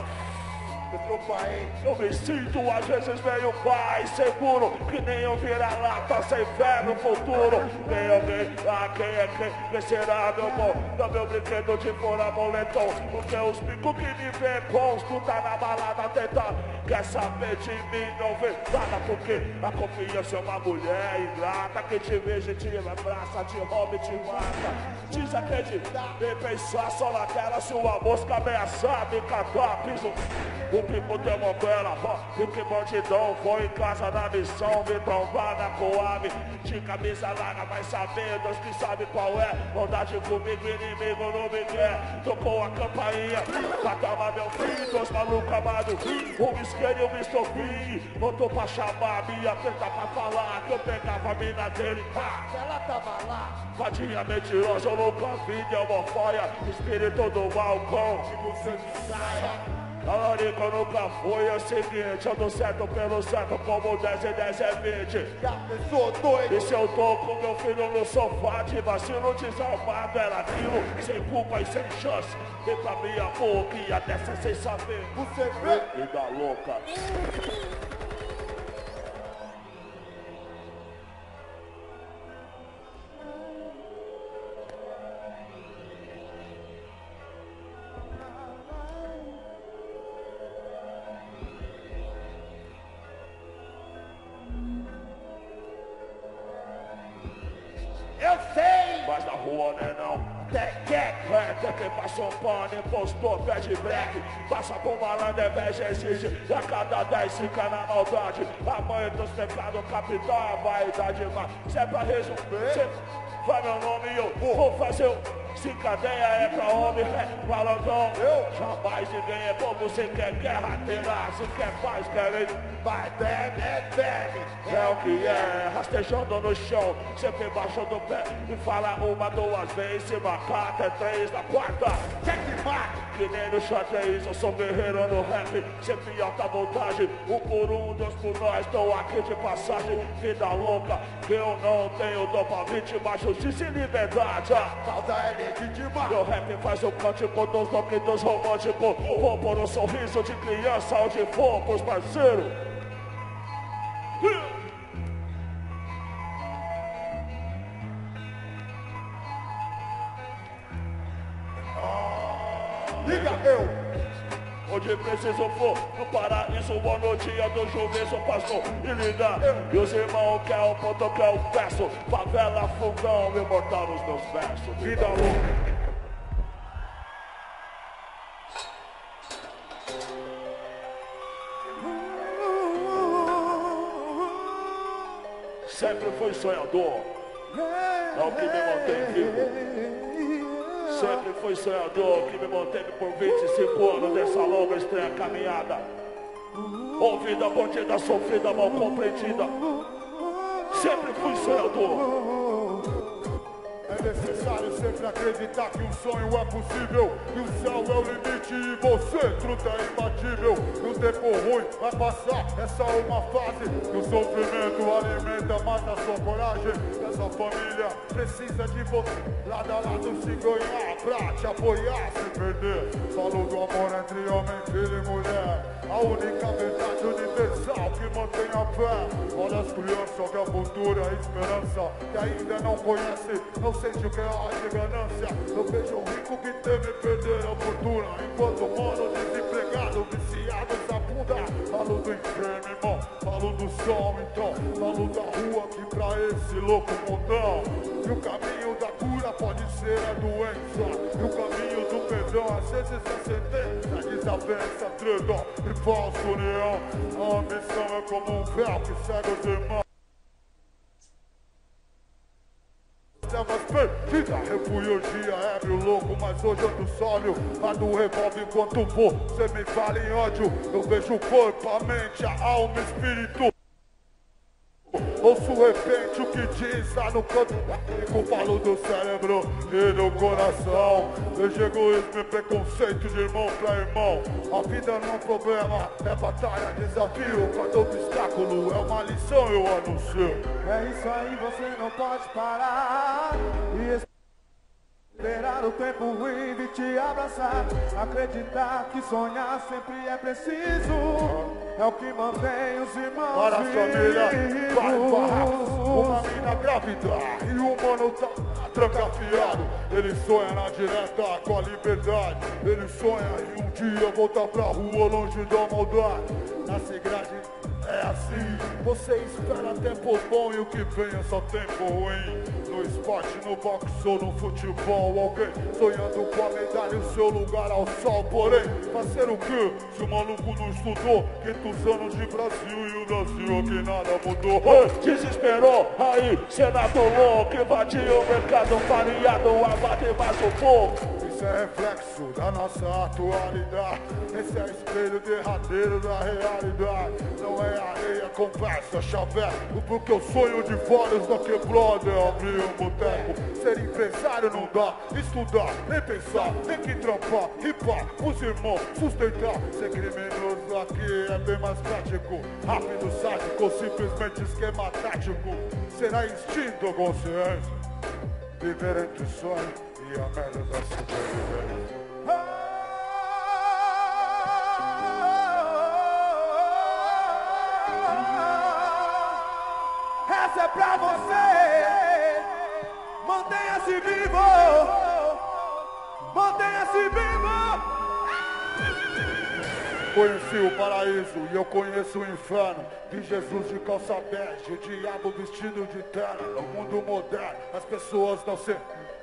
Eu me sinto às vezes meio pai seguro, que nem eu vira-lata sem fé no futuro. Vem alguém, quem é quem? Quem será meu bom? Dá meu brinquedo de fora moletom. Porque os picos que me vê com tu tá na balada tentando. Quer saber de mim? Não vê nada, porque a confiança é uma mulher ingrata. Que te veja, te abraça, te rouba e te mata. Desacreditar, nem pensar só naquela. Se uma mosca ameaçar, me catar, piso. O pico tem uma bela, e que bandidão foi em casa na missão, me trombar na coave, de camisa larga, vai saber, Deus que sabe qual é, maldade comigo, inimigo não me quer, tocou a campainha, matava meu filho, dois malucos amados, um isqueiro e um estofim, voltou pra chamar, minha tenta pra falar, que eu pegava a mina dele, ela tava lá, vadinha mentirosa, eu nunca vi de homofóia, espírito do balcão, se você não saia. A larica nunca foi, é o seguinte, eu dou certo pelo certo, como 10 e 10 é 20. Sou doido. E se eu tô com meu filho no sofá, de vacilo desarmado, era aquilo, sem culpa e sem chance. E pra minha boquinha dessa sem saber, você vê? E da louca. Eu sei! Mas na rua, né não? Tem quem passou pano, impostor, pede black. Passa por malandro, é veja, exige. E a cada 10 fica na maldade. A mãe dos pecados capital, a vaidade. Mas se é pra resolver, cê vai meu nome e eu vou fazer o... Se cadeia é pra homem, é malandrão. Eu jamais ninguém é como você quer. Guerra terá, se quer paz, quer vai, bebe, é o que é, rastejando no chão, sempre embaixo do pé. E fala uma, duas vezes, se marcar até 3 na quarta. Checkmate! Que nem no xadrez, eu sou guerreiro no rap, sempre em alta vontade. Um por um, Deus por nós, tô aqui de passagem. Vida louca, que eu não tenho dopamine, mas justiça e liberdade. Causa é legítima. Meu rap faz o cântico dos loucos românticos. Vou por um sorriso de criança onde for pros parceiros. Liga eu! Onde preciso for, no paraíso, boa noite, do juízo, pastor, e liga. E os irmãos quer o ponto, quer o verso, favela, fogão, imortal nos meus versos. Vida louca. Sempre fui sonhador, é o que me mantém vivo. Sempre fui sonhador, que me manteve por 25 anos dessa longa estranha caminhada. Ouvida, bandida, sofrida, mal compreendida. Sempre fui sonhador. É necessário sempre acreditar que um sonho é possível, que o céu é o limite e você, truta, é imbatível. E o tempo ruim vai passar, é só uma fase, que o sofrimento alimenta mais a sua coragem. Essa família precisa de você, lado a lado se ganhar, pra te apoiar, se perder. Falo do amor entre homem, filho e mulher, a única verdade universal que mantém a fé. Olha as crianças que a futura esperança, que ainda não conhece, não sente o que é a ganância. Eu vejo um rico que teme perder a fortuna, enquanto o mano desempregado, viciado, se afunda. Falo do inferno, irmão, falo do sol, então falo da rua que pra esse louco mundão. E o caminho da cura pode ser a doença, e o caminho do perdão às vezes é sentença, desavença, treta e falsa união. A ambição é como um véu que cega os irmãos. Mas perdida, refugia, ébrio, louco, mas hoje eu tô sóbrio. A do revólver enquanto você me fala em ódio. Eu vejo o corpo, a mente, a alma, o espírito. ouço repente o que diz lá no canto. Com o falo do cérebro e do coração. Vejo egoísmo e preconceito de irmão pra irmão. A vida não é um problema, é batalha, desafio. Cada obstáculo é uma lição, eu anuncio. É isso aí, você não pode parar e esperar o tempo vir e te abraçar. Acreditar que sonhar sempre é preciso. É o que mantém os irmãos Para a família, para o barraco. vivos. Uma mina grávida e o mano tá trancafiado. Ele sonha na direta com a liberdade. Ele sonha em um dia voltar pra rua longe da maldade. Na grade é assim, você espera tempo bom e o que vem é só tempo ruim. No esporte, no boxe ou no futebol, alguém sonhando com a medalha e o seu lugar ao sol. Porém, fazer o quê? Se o maluco não estudou 500 anos de Brasil e o Brasil aqui nada mudou. Desesperou, aí cê natolou, que invadiu o mercado variado, abate mais um pouco. Isso é reflexo da nossa atualidade. Esse é espelho derradeiro da realidade. Não é areia, conversa, chaveco. Porque o sonho de vários da quebrada é abrir um boteco. Ser empresário não dá, estudar, nem pensar, tem que trampar, ripar, os irmãos, sustentar. Ser criminoso aqui é bem mais prático. Rápido, sádico, simplesmente esquema tático. Será instinto ou consciência? Viver entre o sonho e a merda da sobrevivência. Essa é pra você. Mantenha-se vivo. Mantenha-se vivo. Conheci o paraíso e eu conheço o inferno. Vi Jesus de calça bege, o diabo vestido de terno. No mundo moderno, as pessoas não se...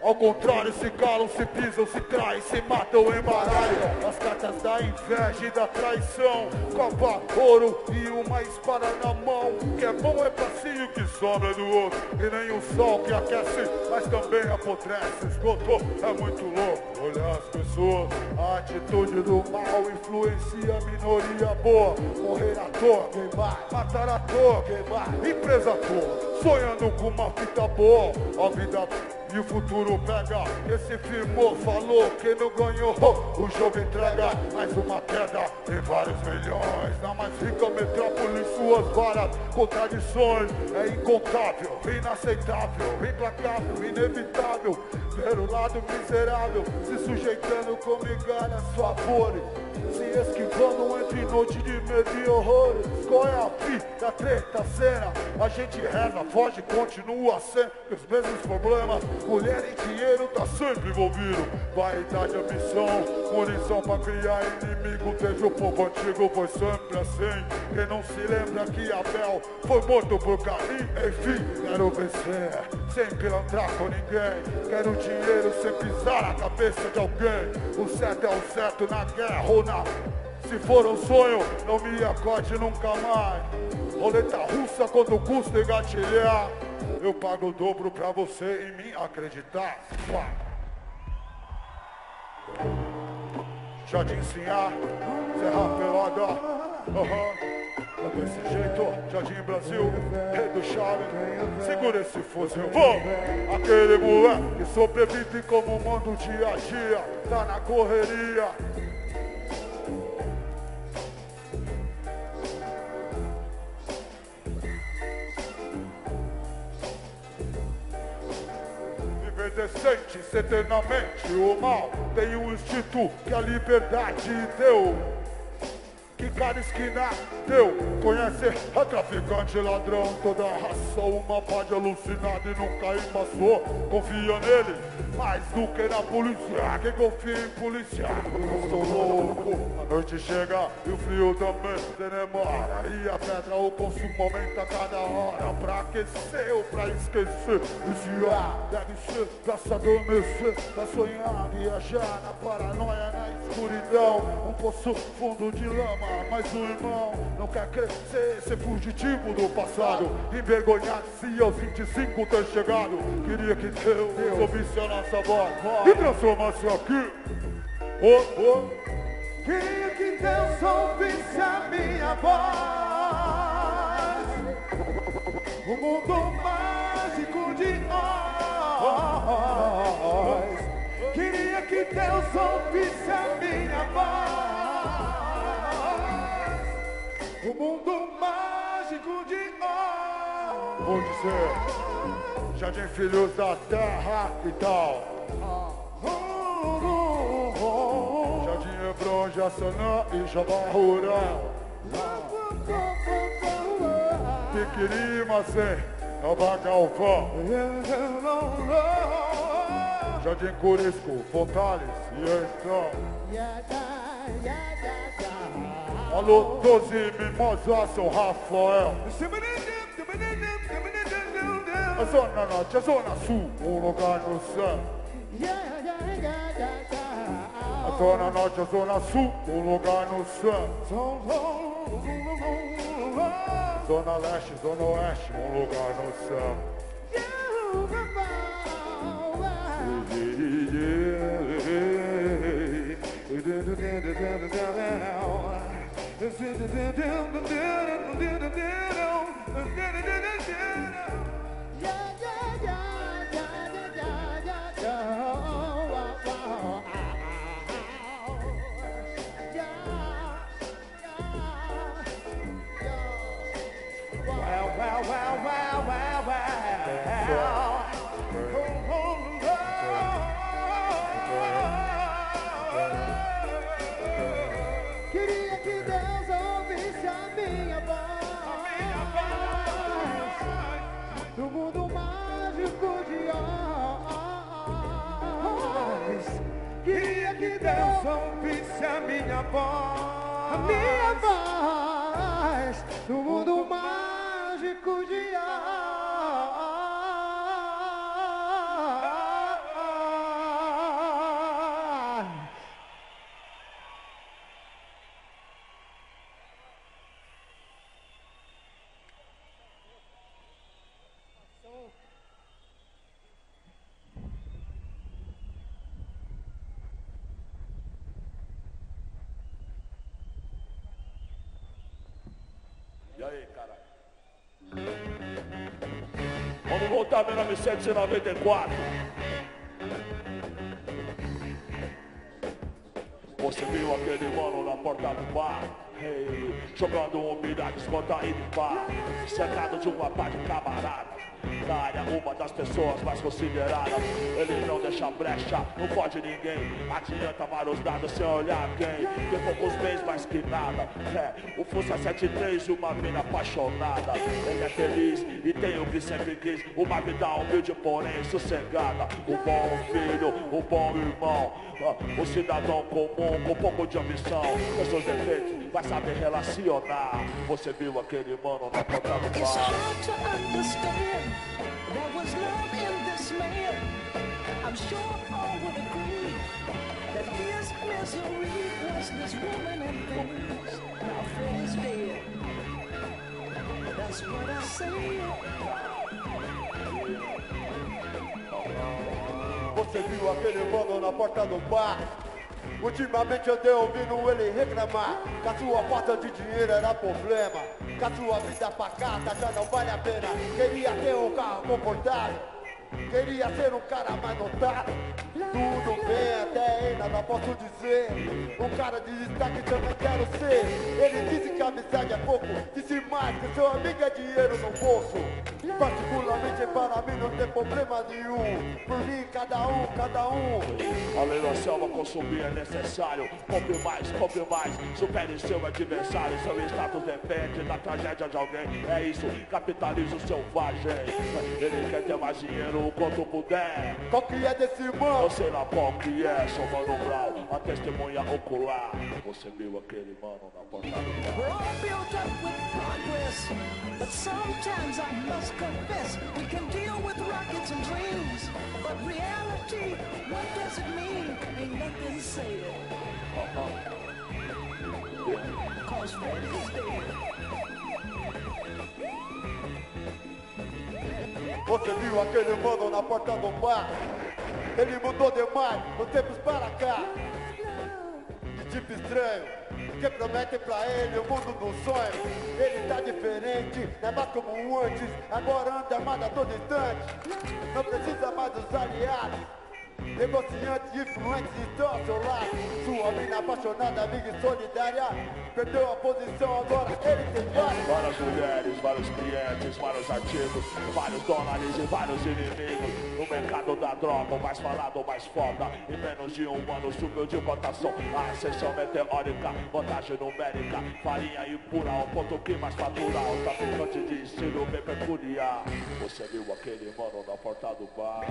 Ao contrário, se calam, se pisam, se traem, se matam, embaralham. As cartas da inveja e da traição. Copa, ouro e uma espada na mão. O que é bom é pra si e o que sobra é do outro. E nem o sol que aquece, mas também apodrece. Esgotou, é muito louco olhar as pessoas. A atitude do mal influencia a minoria boa. Morrer à toa, queimar, matar à toa, queimar, empresa à toa. Sonhando com uma fita boa, a vida e o futuro pega. Esse firmou, falou que não ganhou, o jogo entrega. Mais uma queda em vários milhões. Na mais rica metrópole, suas várias contradições. É incontável, inaceitável, implacável, inevitável. Ver o lado miserável, se sujeitando com migalhas, favores. Se esquivando entre noite de medo e horrores. Qual é a fita, treta, cena? A gente reza, foge, continua sendo os mesmos problemas. Mulher e dinheiro tá sempre envolvido. Vaidade, ambição, munição pra criar inimigo. Desde o povo antigo foi sempre assim. Quem não se lembra que Abel foi morto por Caim? Enfim, quero vencer, sem pilantrar com ninguém. Quero dinheiro sem pisar na cabeça de alguém. O certo é o certo na guerra ou na... Se for um sonho, não me acorde nunca mais. Roleta russa quando custa engatilhar. Eu pago o dobro pra você em mim acreditar. Jardim Sinhá, Serra Pelada. É desse jeito, Jardim Brasil, Rei do Chave. Segura esse fuzil, vamos! Aquele moleque que sobrevive como manda o dia a dia. Tá na correria. Decente, eternamente o mal tem um instinto que a liberdade deu. Que cada esquina deu. Conhece a traficante, ladrão, toda a raça. Uma pá de alucinado e nunca embaçou. Confia nele mais do que na polícia. Quem confia em polícia? Eu sou louco. A noite chega e o frio também se demora. E a pedra o consumo aumenta a cada hora. Pra aquecer ou pra esquecer. Viciar deve ser pra se adormecer. Pra sonhar, viajar na paranoia, na escuridão. Um poço fundo de lama. Mas o irmão não quer crescer, ser fugitivo do passado. Envergonhar-se aos 25 ter chegado. Queria que Deus ouvisse a nossa voz e transformasse aqui. Queria que Deus ouvisse a minha voz. O mundo mágico de Oz. Queria que Deus ouvisse a minha voz. O mundo mágico de Oz. Vou dizer, Jardim Filhos da Terra e tal. Jardim Hebron, Jaçanã e Jabá Rural. Piquiri, Macém, Nova Galvão. Jardim Corisco, Fontales e Estão. Alô, 12 Mimosa, São Rafael. A Zona Norte, a Zona Sul, um lugar no céu. A Zona Norte, a Zona Sul, um lugar no céu. Zona Leste, Zona Oeste, um lugar no céu. Queria que Deus ouvisse a minha voz, no mundo mágico de Oz. Queria que Deus ouvisse a minha voz, no mundo mágico de Oz. E aí, caralho? Vamos voltar a 1994. Você viu aquele mano na porta do bar? Hey, jogando umidade, descontraído em bar, cercado de uma pá de camarada. Na área, uma das pessoas mais consideradas. Ele não deixa brecha, não pode ninguém. Adianta vários dados sem olhar quem. Tem poucos bens, mais que nada. O Fusa 73 e uma mina apaixonada. Ele é feliz e tem o que sempre quis. Uma vida humilde, porém sossegada. O bom filho, o bom irmão, o cidadão comum com pouco de ambição. Com seus defeitos, vai saber relacionar. Você viu aquele mano na porta do bar? There was love in this man. I'm sure all would agree that his misery was this woman and things. Now Freddy's dead. That's what I say. Você viu aquele mano na porta do bar? Ultimamente andei ouvindo ele reclamar que a sua falta de dinheiro era problema, que a sua vida pacata já não vale a pena. Queria ter um carro confortável, queria ser um cara mais notado. Tudo bem até aí, nada posso dizer. Um cara de destaque também quero ser. Ele disse que a amizade é pouco, disse mais que seu amigo é dinheiro no bolso. Particularmente para mim não tem problema nenhum. Por mim cada um. Além da selva consumir é necessário. Compre mais, supere seu adversário. Seu status depende da tragédia de alguém. É isso, capitalismo selvagem. Ele quer ter mais dinheiro o quanto puder. Qual que é desse mano? Eu sei lá qual que é, sou Mano Brown, a testemunha ocular. Você viu aquele mano na porta do We're bar? all built up with progress, but sometimes I must confess we can deal with rockets and dreams, but reality, what does it mean? Ain't nothing said. Cause Freddy's dead. Você viu aquele mano na porta do bar? Ele mudou demais, nos tempos para cá. tipo estranho, que prometem pra ele o mundo dos sonhos. Ele tá diferente, não é mais como antes, agora anda armado a todo instante. Não precisa mais dos aliados, negociantes influentes estão ao seu lado. Sua mina apaixonada, amiga e solidária, perdeu a posição, agora ele tem várias. Várias mulheres, vários clientes, vários artigos, vários dólares e vários inimigos. No mercado da droga, o mais falado, o mais foda. Em menos de um ano subiu de cotação. A ascensão meteórica, vantagem numérica. Farinha impura, o ponto que mais fatura. O traficante de estilo bem peculiar. Você viu aquele mano na porta do bar?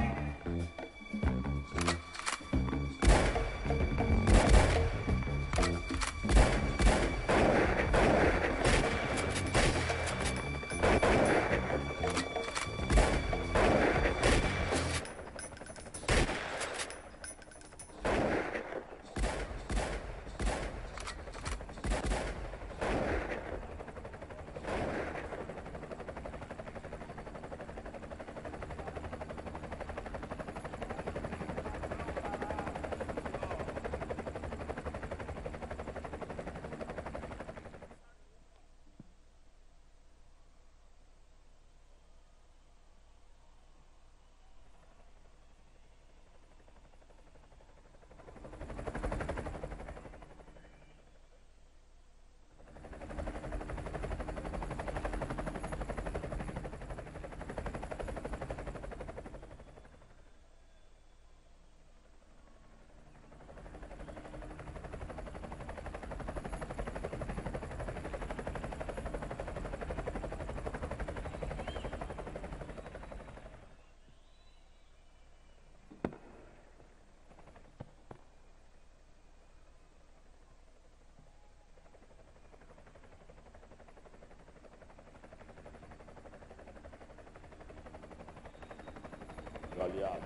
Aliado.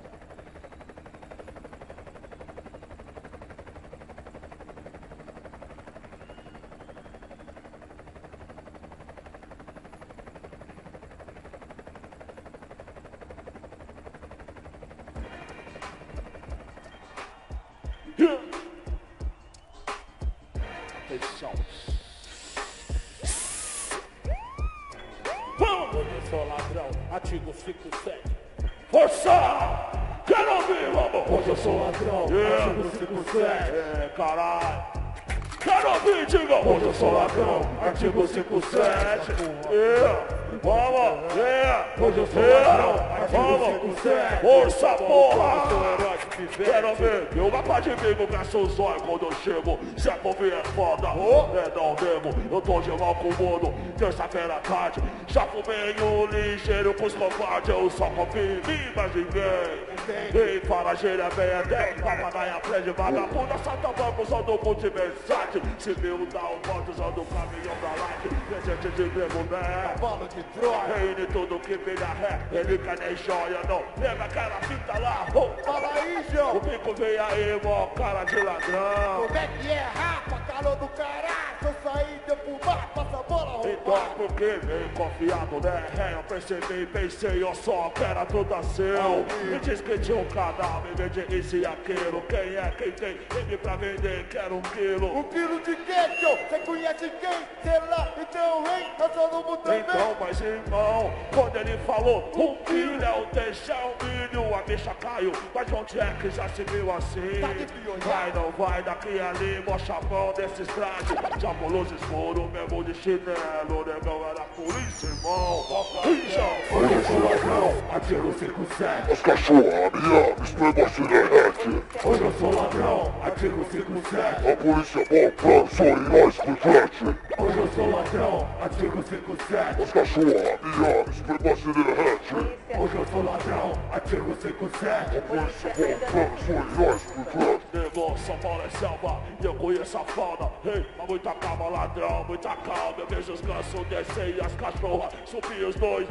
Atenção. Vamos! Eu sou ladrão, artigo 57. Força! Quero ouvir, vamos! Hoje eu sou ladrão, artigo 57. Caralho! Quero ouvir, diga! Hoje eu sou ladrão, artigo 57. Vamos! Hoje eu sou ladrão, artigo 57. Força, porra! Eu sou herói de pivete. Quero ver, eu uma parte de mim com o zóio quando eu chego. Se a convir é foda, não devo. Eu tô de mal com o mundo, terça-feira à tarde. Já fumei um ligeiro com os covardes. Eu só confio em mim, mas ninguém. Quem fala gíria bem é 10, papagaia aprende vagabunda. Salta banco, usando multiversátil. Civil dá um voto, usando o caminhão da light. Presente de grego, né? Cavalo de Troia, Rei de tudo que vira ré, ele quer nem joia, não. Lembra aquela fita lá? fala aí, João. O bico vem aí, mó cara de ladrão. Como é que é, rapa, calor do caralho? Se eu sair de fumar, passa a bola, Então roubar. por que vem confiado, né? Eu percebi, pensei, eu só quero tudo seu. Me diz que tinha um cadáver, vende isso e aquilo. Quem é, quem tem, vende pra vender, quero 1 quilo. 1 quilo de quê, João? Você conhece quem? Sei lá, então vem, nós vamos também. Então, mas irmão, quando ele falou 1 quilo é o deixar o milho, a bicha caiu. Mas onde é que já se viu assim? Tá de piolhar. Vai, não vai, daqui ali, mó chapão desses trajes. Já pulou os escuros, mesmo de chinelo. Negão era polícia, irmão. Hoje eu sou ladrão, artigo 57. As cachorras, amigas, esse negócio derrete. Hoje eu sou ladrão, artigo 57. A polícia bom plano, sou heróis com frete. Hoje eu sou ladrão, artigo 57. As cachorras, amigas, esse negócio derrete. Hoje eu sou ladrão, artigo 57. A polícia bom plano, sou heróis com frete. Negou, São Paulo é selva, e eu conheço a fauna. Ei, mas muita calma, ladrão, muita calma. Eu vejo os gansos descer e as cachorras subir os dois.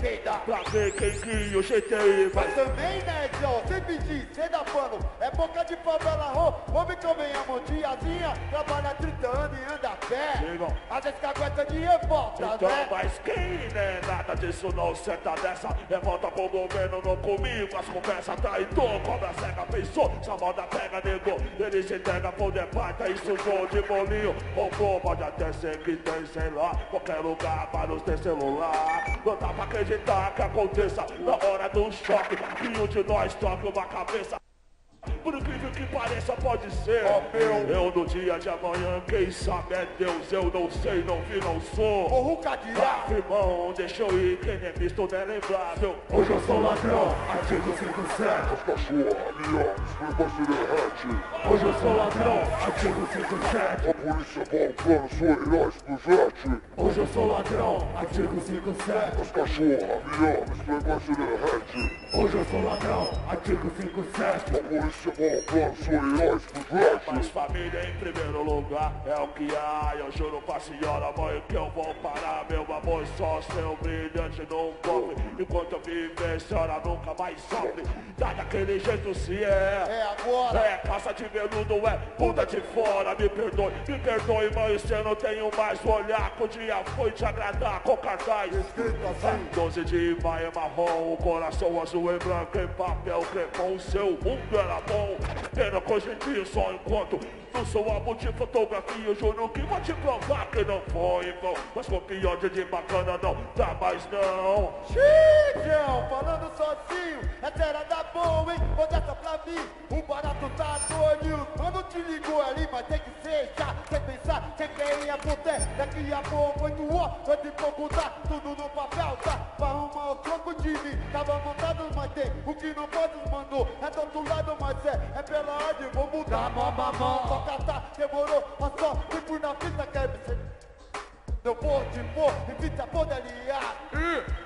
Pra ver quem cria o GTI. Mas também, né, João? Sempre diz, cê dá pano. É boca de favela, vamos e convenhamos. Tiazinha, trabalha 30 anos e anda a pé. Digam. Às vezes cagueta de revolta, Então, né? mas quem, né? Nada disso não senta dessa. Revolta com o governo, não comigo. As conversas traidor, cobra cega, pensou. Essa moda pega, negou. Ele se entrega por debate, isso sou de bolinho. Roubou, pode até ser que tem, sei lá, qualquer lugar para nos ter celular. Não dá pra acreditar que aconteça na hora do choque, que um de nós toque uma cabeça. Por incrível que pareça, pode ser eu no dia de amanhã, quem sabe é Deus. Eu não sei, não vi, não sou. O Ruka dirá, irmão, deixa eu ir, quem nem visto não é lembrável. hoje eu sou ladrão, artigo 57. As cachorra, minha, esfregasse derrete. Hoje eu sou ladrão, artigo 57. A polícia vai ao plano, sou herói, explosete. Hoje eu sou ladrão, artigo 57. As cachorra, minha, esfregasse derrete. Hoje eu sou ladrão, artigo 57. A polícia vai ao plano, sou herói, explosete. Mas família em primeiro lugar é o que há. Eu juro pra senhora mãe que eu vou parar. Meu amor só seu brilhante não cobre. Enquanto eu viver, a senhora nunca mais sofre. Tá daquele jeito se é agora. É caça de veludo, é bunda de fora. Me perdoe mãe, se eu não tenho mais o olhar que o dia foi te agradar com cartaz. Escrito assim. 12 de maio é marrom, o coração azul e branco em papel crepom. O seu mundo era bom, pena que hoje em dia só enquanto não sou álbum de fotografia. Eu juro que vou te provar que não foi em vão. Mas com pior de bacana não dá mais não. Xiii, falando sozinho, essa era da boa, hein? Vou dessa pra mim, o barato tá doido. Mano te ligou ali, mas tem que ser já. Sem pensar, sem querer é poder. Daqui a pouco, 8 horas, 8 e pouco dá. Tudo no papel, tá? Pra arrumar o troco de mim. Tava montado, mas tem o que não pode mandou. É do outro lado, mas é pela ordem, vou mudar. Mamamão, só catar, demorou, mas só fui por na fita, quer me eu vou te pôr e fita poder aliar.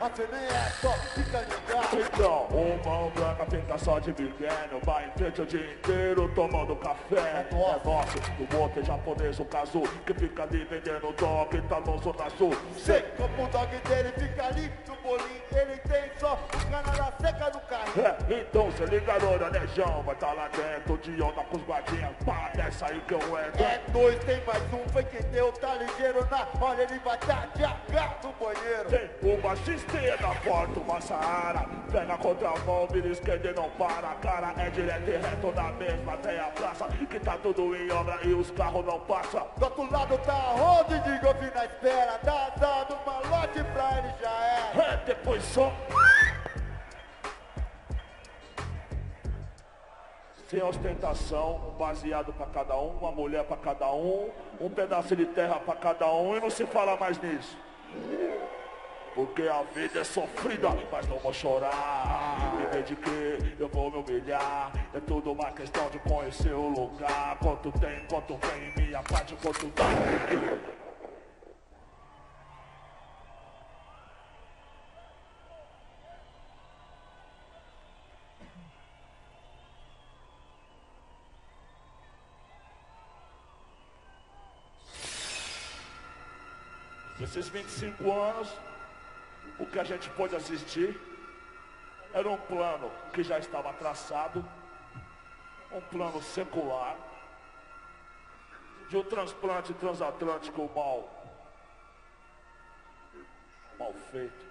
Assim nem é só, fica ligado. Então, uma branca fica só de pequeno. Vai em frente o dia inteiro tomando café. É nosso, o outro é japonês, o casu, que fica ali vendendo dog, tá no Zona Sul. Sei como o dog dele fica ali no bolinho. Ele tem só o canal seca no carro. Então cê liga loura, nejão, vai tá lá dentro de onda com os guardinhas. Pá, desce aí que eu entro. É dois, tem mais um, foi que deu, tá ligeiro na hora, ele vai tá de H no banheiro. Tem uma XT na porta, uma Saara. Pega a contramão, vira esquerda e não para. A cara é direto e reto na mesma, até a praça, que tá tudo em obra e os carros não passam. Do outro lado tá a roda de golfe na espera. Tá dado uma lote pra ele já é. Depois só sem ostentação, um baseado pra cada um, uma mulher pra cada um pedaço de terra pra cada um e não se fala mais nisso. Porque a vida é sofrida, mas não vou chorar. Viver de que eu vou me humilhar. É tudo uma questão de conhecer o lugar. Quanto tem, quanto vem, minha parte, quanto dá. Esses 25 anos, o que a gente pôde assistir era um plano que já estava traçado, um plano secular, de um transplante transatlântico mal feito.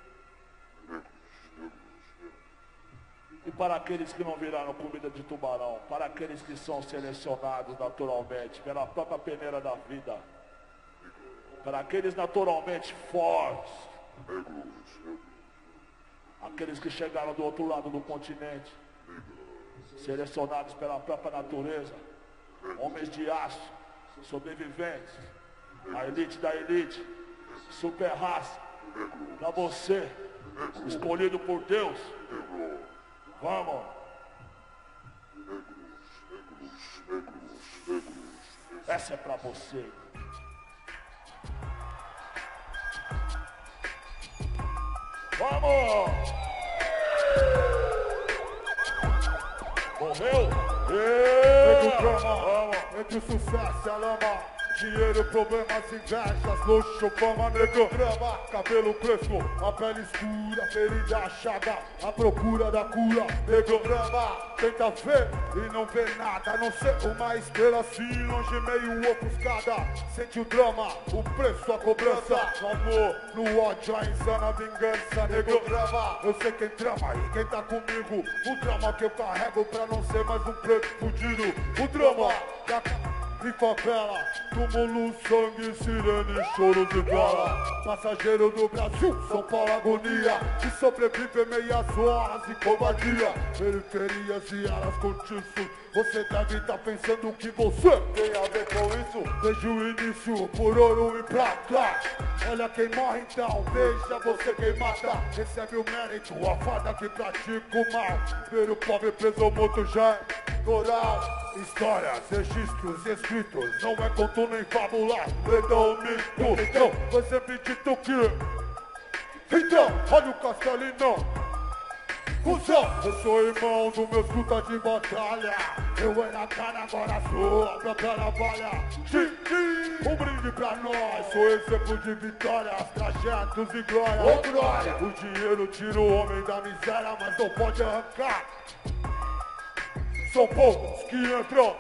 E para aqueles que não viraram comida de tubarão, para aqueles que são selecionados naturalmente pela própria peneira da vida, para aqueles naturalmente fortes, aqueles que chegaram do outro lado do continente, selecionados pela própria natureza, homens de aço, sobreviventes, a elite da elite, super raça, para você, escolhido por Deus, vamos! Essa é pra você. Vamos! Morreu? Vamos! Entre o sucesso e a lama. dinheiro, problemas, invejas, luxo, fama, nego. Drama, cabelo crespo, a pele escura, ferida achada, a procura da cura, nego. Drama, tenta ver e não vê nada, a não ser uma estrela assim, longe, meio ofuscada. Sente o drama, o preço, a cobrança, no amor, no ódio, a insana vingança, nego. Drama, eu sei quem trama e quem tá comigo. O drama que eu carrego pra não ser mais um preto fudido. O drama da em favela, túmulo, sangue, sirene, choros e gala. Passageiro do Brasil, São Paulo agonia, que sobrevive meias horas e covardia. Periferias e aras cortiços, você deve estar pensando que você tem a ver com isso. Desde o início, por ouro e prata. Olha quem morre então, veja você quem mata. Recebe o mérito, a fada que pratica o mal. Ver o pobre preso ou morto já é moral. Histórias, registros, escritos, não é conto nem fábula, lendão, mito, então, você me dito que. Então, olha o Castelinão. Cusão, eu sou irmão do meu escuta de batalha. Eu era cara, agora sou a própria navalha. Um brinde pra nós, sou exemplo de vitórias, trajetos e glória. Oh, glória! O dinheiro tira o homem da miséria, mas não pode arrancar. São poucos que entram.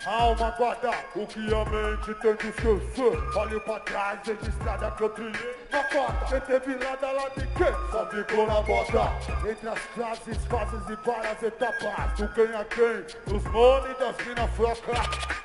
A alma guarda o que a mente tem de esquecer. Olhe pra trás, registrada que eu trilhei na cota. Quem teve lá de quem? Só ficou na bota. Entre as classes, fases e várias etapas. Do quem é quem, os money das minas fracas.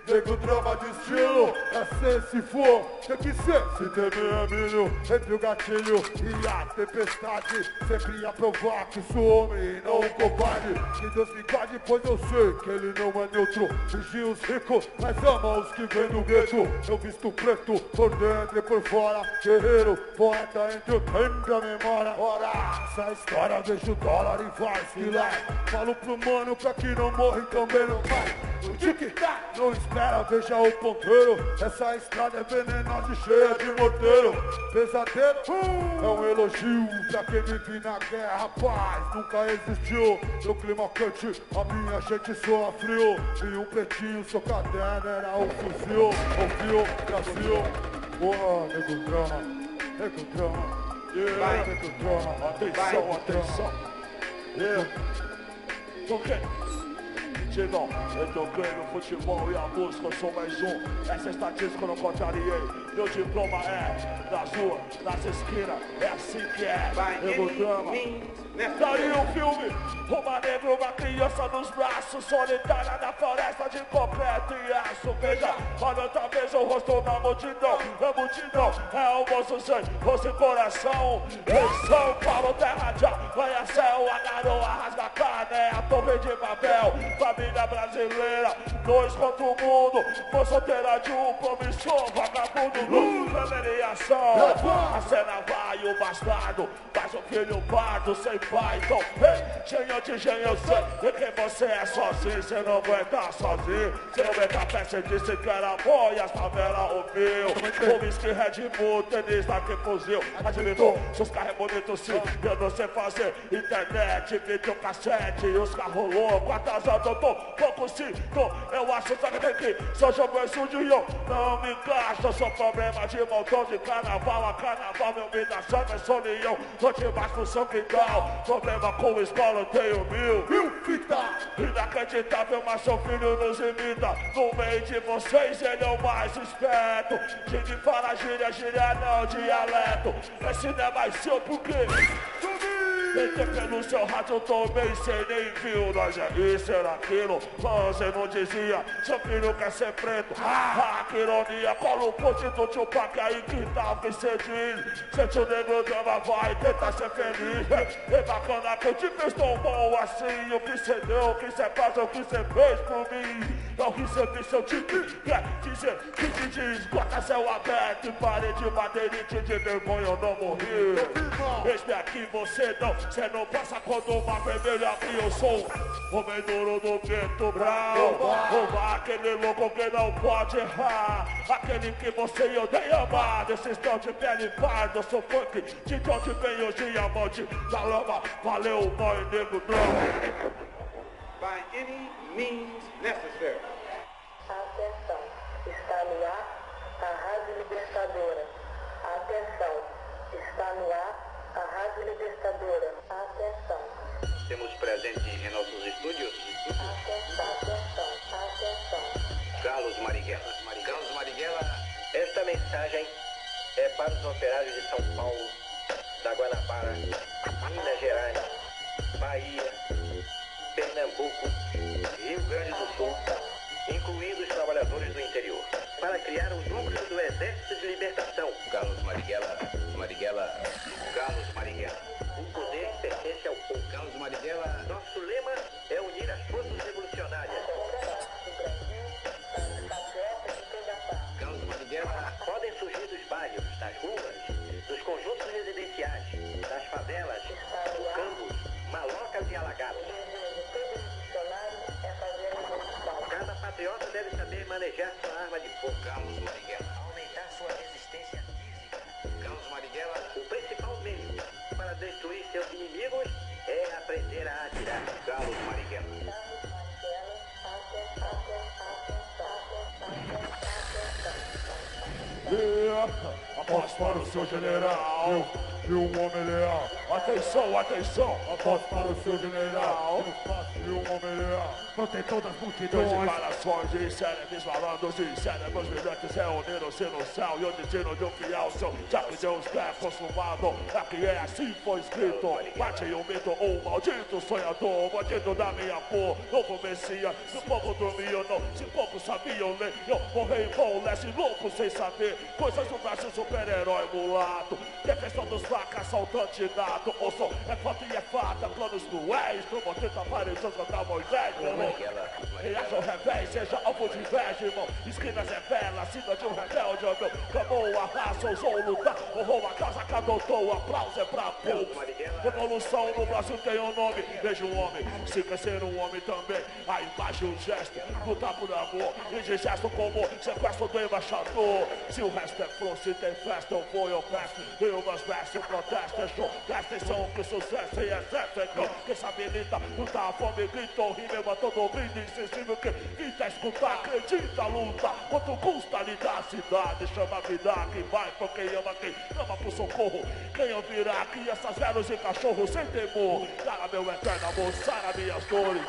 Nego drama de estilo, é ser se for, tem que ser. Se temer é milho, entre o gatilho e a tempestade. Sempre a provar que sou homem e não um covarde. Que Deus me guarde, pois eu sei que ele não é neutro. Vigia os ricos, mas ama os que vêm do gueto. Eu visto preto, por dentro e por fora. Guerreiro, poeta entre o tempo e a memória. Ora, essa história vejo o dólar e vai se lá. Falo pro mano pra que não morre também não vai. O tic-tac, não espera, veja o ponteiro. Essa estrada é venenosa e cheia de morteiro. Pesadelo é um elogio pra quem vive na guerra. Paz nunca existiu. No clima quente, a minha gente soa frio. E um pretinho, seu caderno era um fuzil. Ouviu, Brasil. Porra, nego drama, nego drama. Yeah, nego drama. Atenção, atenção. Yeah. Ok. Chegam, eu toquei no futebol e a música, eu sou mais um. Essa estatística eu não contrariei. Meu diploma é nas ruas, nas esquinas, é assim que é. Eu drama. Daria um filme, uma negra, uma criança nos braços, solitária na floresta de concreto e aço. Veja, olha outra vez o rosto na multidão. A multidão é o moço sem rosto e coração. Em São Paulo, terra de arranha-céu, a garoa rasga a carne, a torre de papel. Família brasileira, dois contra o mundo. Foi solteira de um promissor, vagabundo. Averiação, a cena vai, o bastardo faz o filho pardo sem pai. Então, engenho de engenho, eu sei que você é sozinho. Você não aguenta sozinho. Você não aguenta pé, você disse que era bom e as favelas ouviu. O whisky Red Bull, tenista que fuzil. Admitou, seus carros é bonito sim. Eu não sei fazer internet, vídeo cassete. E os carros loucos, atrasado eu tô pouco sim. Eu acho que tem que só jogo sujo e eu não me encaixo. Eu sou problema de montão de carnaval. A carnaval meu vida chama, eu sou leão. Tô debaixo do São Quintal. Problema com escola, eu tenho mil fita. Inacreditável, mas seu filho nos imita. No meio de vocês ele é o mais esperto. Gente fala gíria, gíria não, dialeto. Esse não é mais seu porque entrei pelo seu rádio, eu tomei sem nem viu. Nós é isso, era aquilo, você não dizia. Seu filho quer ser preto, que ironia. Cola o post do tio Pac aí que tal que cê diz. Sente o negro drama, vai tentar ser feliz. É bacana que eu te fiz tão bom assim. O que cê deu, o que cê faz, o que cê fez por mim. É o que cê fez, seu time quer dizer que te diz. Bota céu aberto e pare de bater e te de vergonha, eu não morri. Eis-me aqui, você não passa quando uma vermelha aqui. Eu sou o homem duro do gueto brau. Aquele louco que não pode errar. Aquele que você odeia amar. Desse estão de pele parda. Eu sou funk de onde vem hoje diamante da lama. Valeu, mãe, nego, não. By any means necessary. Atenção. é para os operários de São Paulo, da Guanabara, Minas Gerais, Bahia, Pernambuco, Rio Grande do Sul, incluindo os trabalhadores do interior, para criar um núcleo do Exército de Libertação. Carlos Marighella. Carlos Marighella. O poder pertence ao povo. Carlos Marighella. Nosso lema é unir as forças revolucionárias. Carlos Marighella. Podem surgir dos bairros, das ruas, dos conjuntos residenciais, das favelas, campos, malocas e alagados. Cada patriota deve saber manejar sua arma de fogo. Carlos Marighella. Aumentar sua resistência física. Carlos Marighella. O principal meio para destruir seus inimigos é aprender a atirar. Carlos Marighella. Após para o seu general e um homem leal. Atenção, atenção. Após para o seu general e um homem leal. Protetor das multidões. Declarações de cérebros malandros e cérebros brilhantes reuniram-se no céu e o destino de um fiel seu. Já que Deus quer consumado, aqui é assim foi escrito. Bate um mito, um maldito sonhador, bandido da minha cor, novo Messias. Se pouco dormiam, não, se pouco sabiam ler, eu morri com o leste louco sem saber. Coisas do Brasil, super-herói mulato, defensor dos fracos, assaltante nato. Ouçam, é fato e é fata, planos cruéis, como tenta aparições contra Moisés, meu irmão. E acham revés, seja alvo de inveja, irmão. Esquinas é bela, sina de um rebelde, meu. Clamou a raça, ousou lutar, honrou a causa que adotou, aplauso é pra poucos. Revolução no Brasil tem um nome, veja um homem, se crescer um homem também. A imagem, o gesto, lutar por amor, e de gesto como sequestro do embaixador. Se o resto é flor, se tem festa, eu vou, eu peço. Eu meus versos, protesto, é show. Presta atenção que sucesso e excesso é cão. Quem se habilita, luta a fome, grita, o rime, mas todo ouvido insensível que grita, escutar, acredita, luta. Quanto custa lidar a cidade, chama a vida que vai por quem ama, quem clama pro socorro. Quem ouvirá crianças, velhos e cachorros sem temor. Cara, meu eterno amor, sara minhas dores.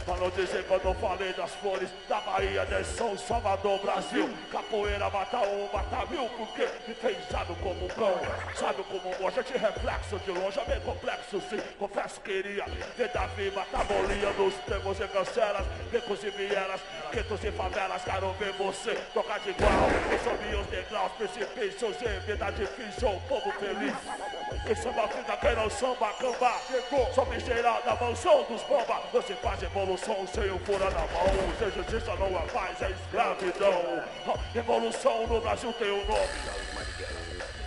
Pra não dizer quando eu falei das flores da Bahia, de São Salvador, Brasil. Capoeira mata um, mata mil, porque me fez sábio como um cão, sábio como um monge, de reflexo de longe, é bem complexo sim, confesso que iria ver Davi matar bolinha nos tempos e cancelas, becos e vielas, guetos e favelas, quero ver você tocar de igual, eu subi os degraus, precipícios e vida difícil, o povo feliz. E samba fita, quem não samba, camba, chegou, só me geral da mansão dos bomba, você faz evolução sem o fura na mão, sem justiça não é paz, é escravidão. Revolução no Brasil tem um nome,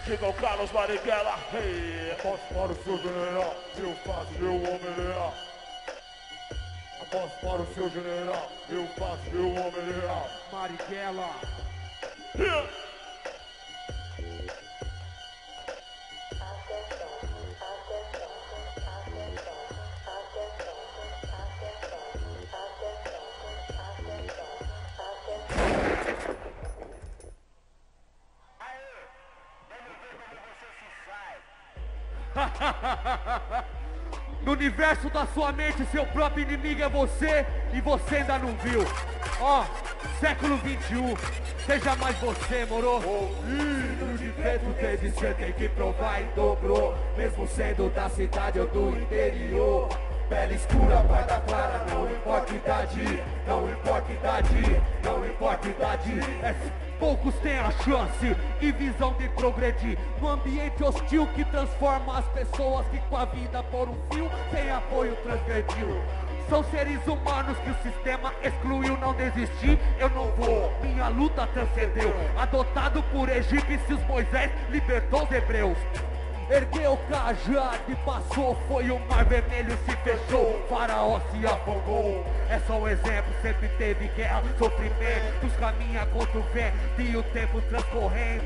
diga o Carlos Marighella. Hey, Após para o seu general, eu faço meu homem leal. Após para o seu general, eu faço meu homem leal. Marighella. Yeah. No universo da sua mente, seu próprio inimigo é você e você ainda não viu. Ó, século 21, seja mais você, moro? Filho de preto teve, você tem que provar em dobro. Mesmo sendo da cidade ou do interior. Pele escura, guarda clara, não importa idade, não importa idade, não importa idade. Poucos têm a chance e visão de progredir no ambiente hostil que transforma as pessoas que com a vida por um fio sem apoio transgrediu. São seres humanos que o sistema excluiu, não desisti, eu não vou, minha luta transcendeu. Adotado por egípcios, Moisés libertou os hebreus. Ergueu o cajado e passou, foi o mar vermelho se fechou, faraó se afogou. É só um exemplo, sempre teve guerra, sofrimentos, caminha contra o vento e o tempo transcorrendo.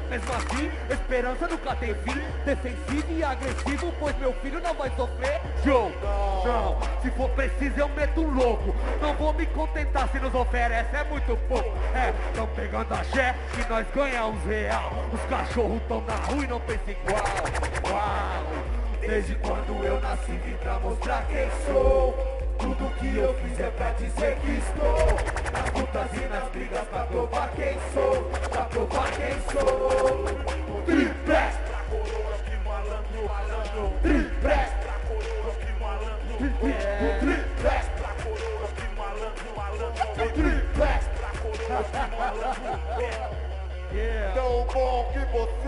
Mesmo assim, esperança nunca tem fim, defensivo e agressivo, pois meu filho não vai sofrer. Joe, não, se for preciso eu meto um louco, não vou me contentar se nos oferece, é muito pouco. É, tão pegando a ché e nós ganhamos real, os cachorros tão na rua e não pensam igual. Uau, desde quando eu nasci vim pra mostrar quem sou. Tudo que eu fiz é pra dizer que estou nas lutas e nas brigas pra provar quem sou, pra provar quem sou.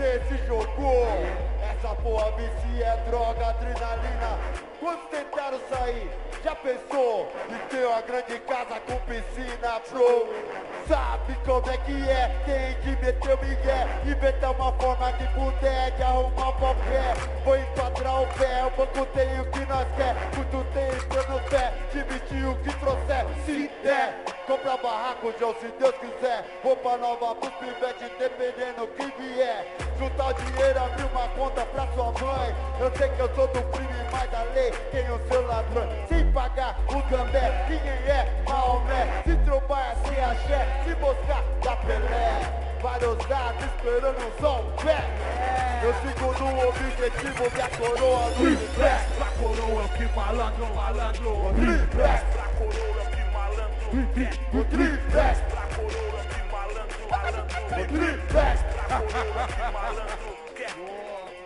você se jogou. Essa porra vicia é droga, adrenalina. Quantos tentaram sair? Já pensou? E tem uma grande casa com piscina, bro. Sabe como é que é? Tem que meter o migué. Inventar uma forma que puder de arrumar qualquer. Vou enquadrar o pé, o banco tem o que nós quer. Muito tempo no pé, te vestir o que trouxer. Se der, compra barraco, João, se Deus quiser. Roupa nova pros pivetes, dependendo do que vier. Juntar o dinheiro, abrir uma conta pra sua mãe. Eu sei que eu sou do crime, mas a lei tem o seu ladrão. Sem pagar o gambé, ninguém é Maomé. Se trombar é sem axé, se buscar da Pelé. Vários atos esperando só um pé. Eu sigo no objetivo, minha coroa no pé. Pra coroa que malandro, malandro. Tripé, Pra coroa que malandro. o tripé, Pra coroa que malandro, malandro. o tripé. Pra coroa que malandro.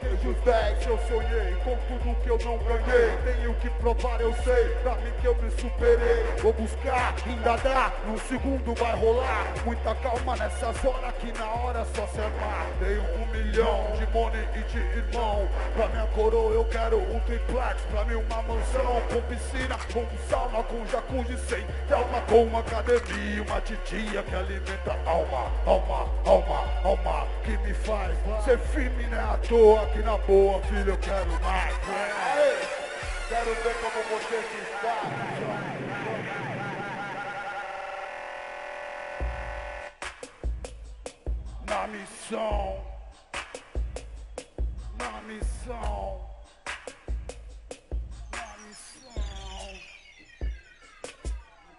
Desde os 10 eu sonhei com tudo que eu não ganhei. Tenho que provar, eu sei, pra mim que eu me superei. Vou buscar, ainda dá, num segundo vai rolar. Muita calma nessas horas que na hora só se amar. Tenho 1 milhão de money e de irmão. Pra minha coroa eu quero um triplex. Pra mim uma mansão com piscina, com sauna, com jacuzzi sem telma, com uma academia, uma titia que alimenta a alma. Alma, alma, alma, que me faz ser firme, né? À toa, que na boa, filho, eu quero mais. Aê! Quero ver como você se está. Na missão. Na missão. Na missão.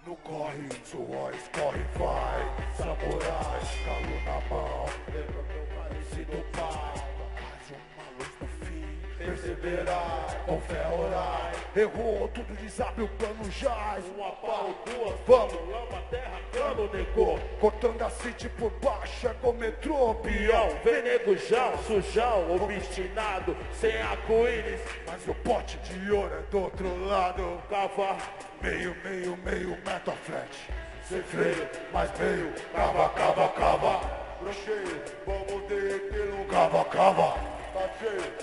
No corre, suor, escorre, vai. Samurai, calo na mão. Lembra meu parecido pau. Faz uma luz no fim. Perseverar, com fé orar. Errou, tudo desabre o plano jaz. Uma pau, duas, Vamos. lama, terra, cano, negou. Cortando a city por baixo, é com metrô, Peão, venegujão, sujão, obstinado, sem arco-íris. Mas o pote de ouro é do outro lado. Cava, Meio, meio, meio metro à frente. Sem freio, mais meio. Cava, cava, cava. Brocheio, vamos derreter um cava, cava. Tá cheio,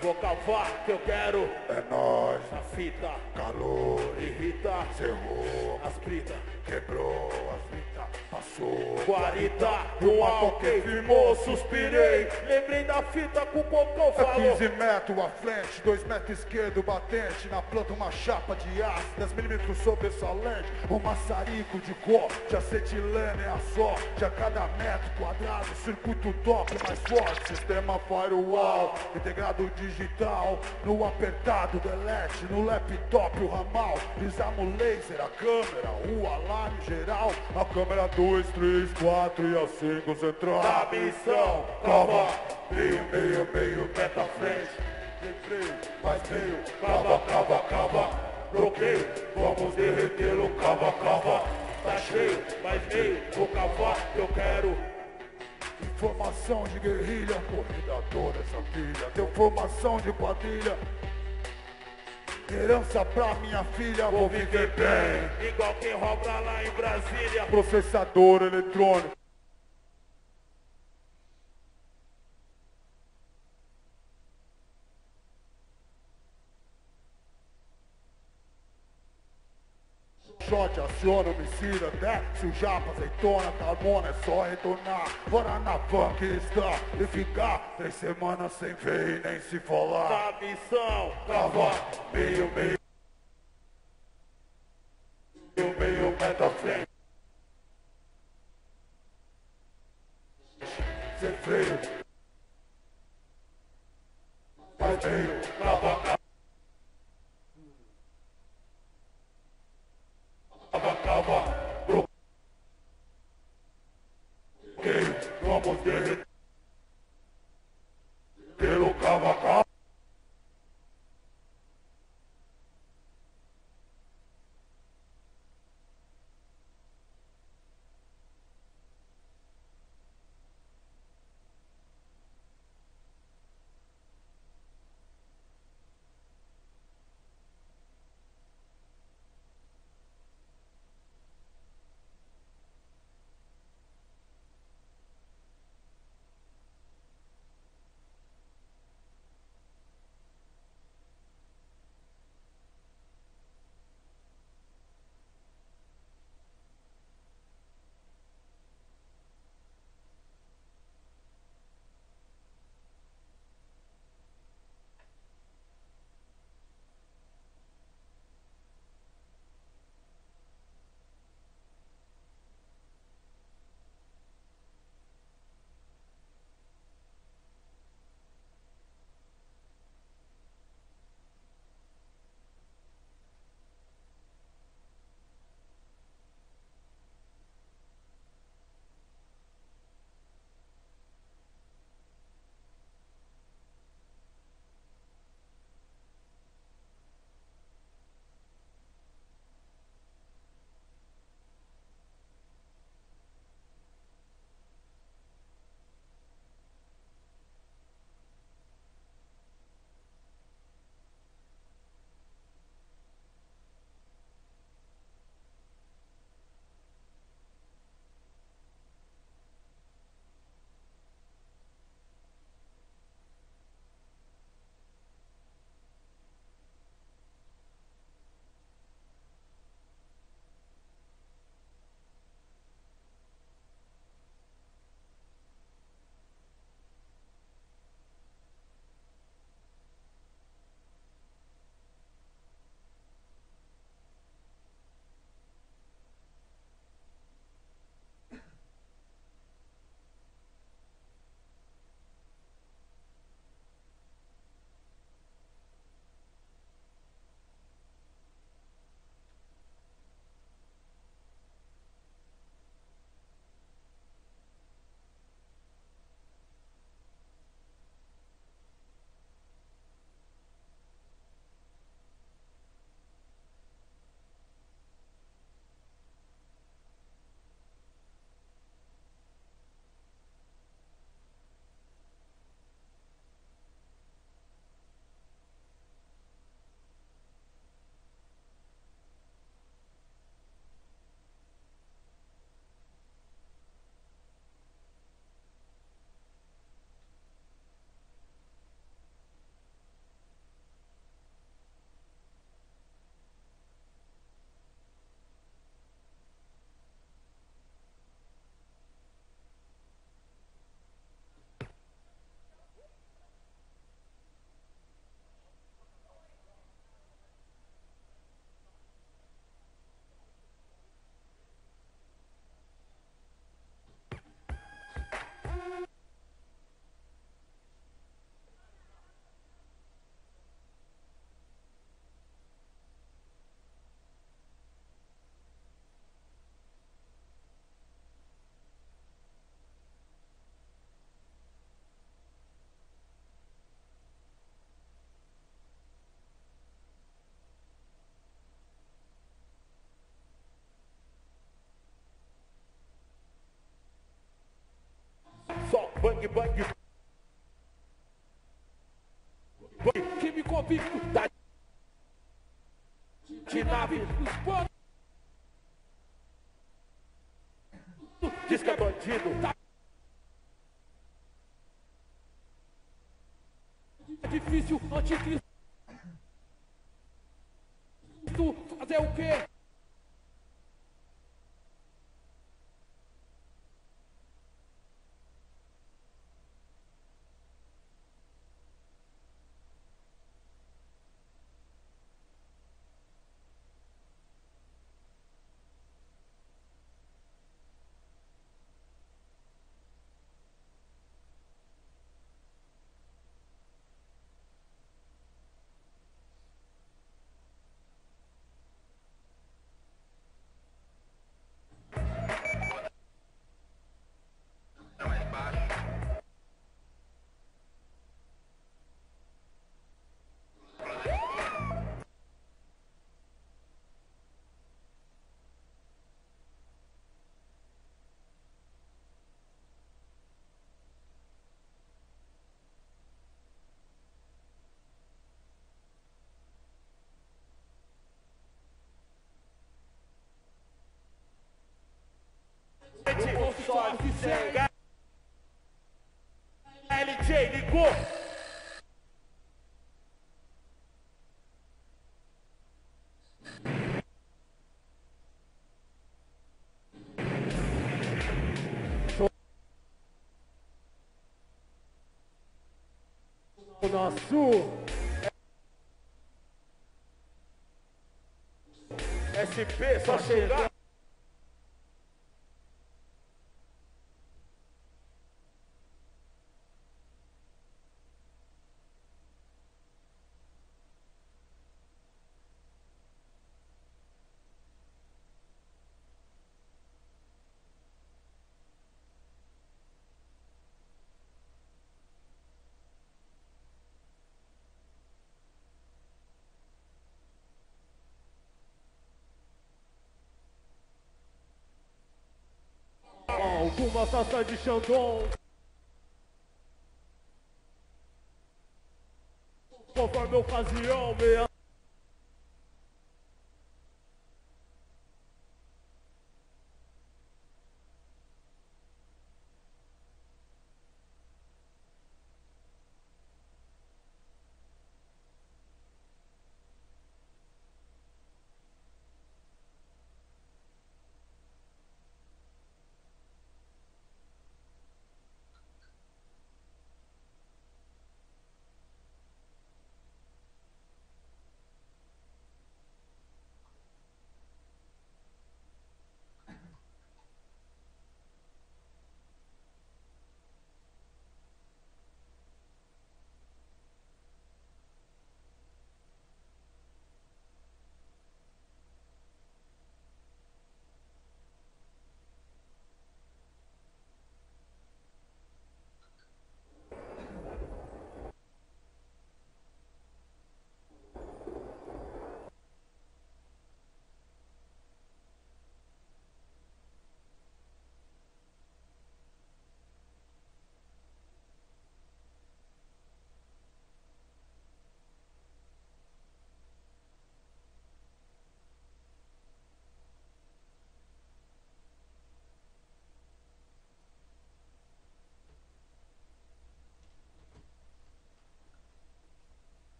vou cavar que eu quero. é nóis. A fita, Calor, irrita, cerrou, as brita, quebrou, as fitas, passou. guarita, no alto que firmou, suspirei. Lembrei da fita que o Bocão É falou. 15 metros à frente, 2 metros esquerdo batente. Na planta uma chapa de aço, 10 milímetros sobressalente. Um maçarico de corte, acetilene é a sorte. A cada metro quadrado, circuito top mais forte. Sistema firewall, integrado digital. No apertado, delete, no laptop o ramal. Pisamos laser, a câmera, o alarme geral. A câmera 2, 3, 4 e a 5 central. Da missão, Cava, meio, meio, meio, metro à frente. Sem freio, mais meio, cava, cava, cava. bloqueio, Vamos derreter o cava, cava. tá cheio, mais meio, vou cavar que eu quero. Informação de guerrilha, corrida toda essa filha. Deu formação de quadrilha. Herança pra minha filha, vou viver bem. Igual quem rouba lá em Brasília. Processador eletrônico. Shot, aciona, homicida, desce o japa, azeitona, carmona, é só retornar. Bora na funk está e ficar 3 semanas sem ver e nem se falar. Da missão, Cava, meio, meio, meio, meio metro à frente. Sem freio, mais meio, cava, cava. Cava, bloqueio, vamos derreter o cava, cava. bang bang. Que me convicto da de nave, os pontos. Diz que é bandido. Tá difícil, anticristo. Fazer o quê? LJ ligou. O nosso SP só chegar. Alguma taça de Xandão. Conforme ocasião, meia.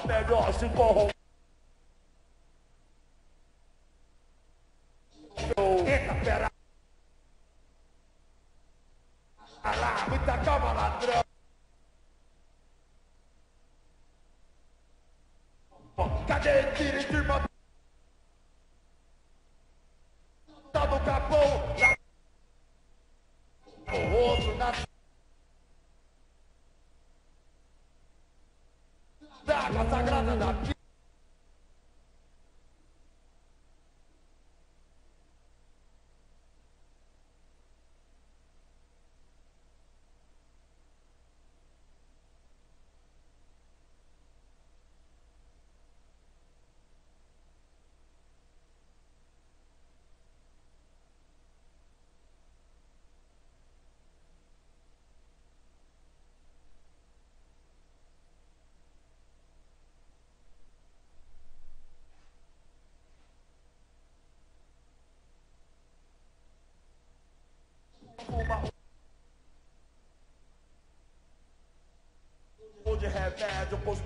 melhor se for eita, pera lá, muita calma, ladrão. Cadê tira de irmão? Tá no capão o outro na água sagrada da vida. De remédio, pros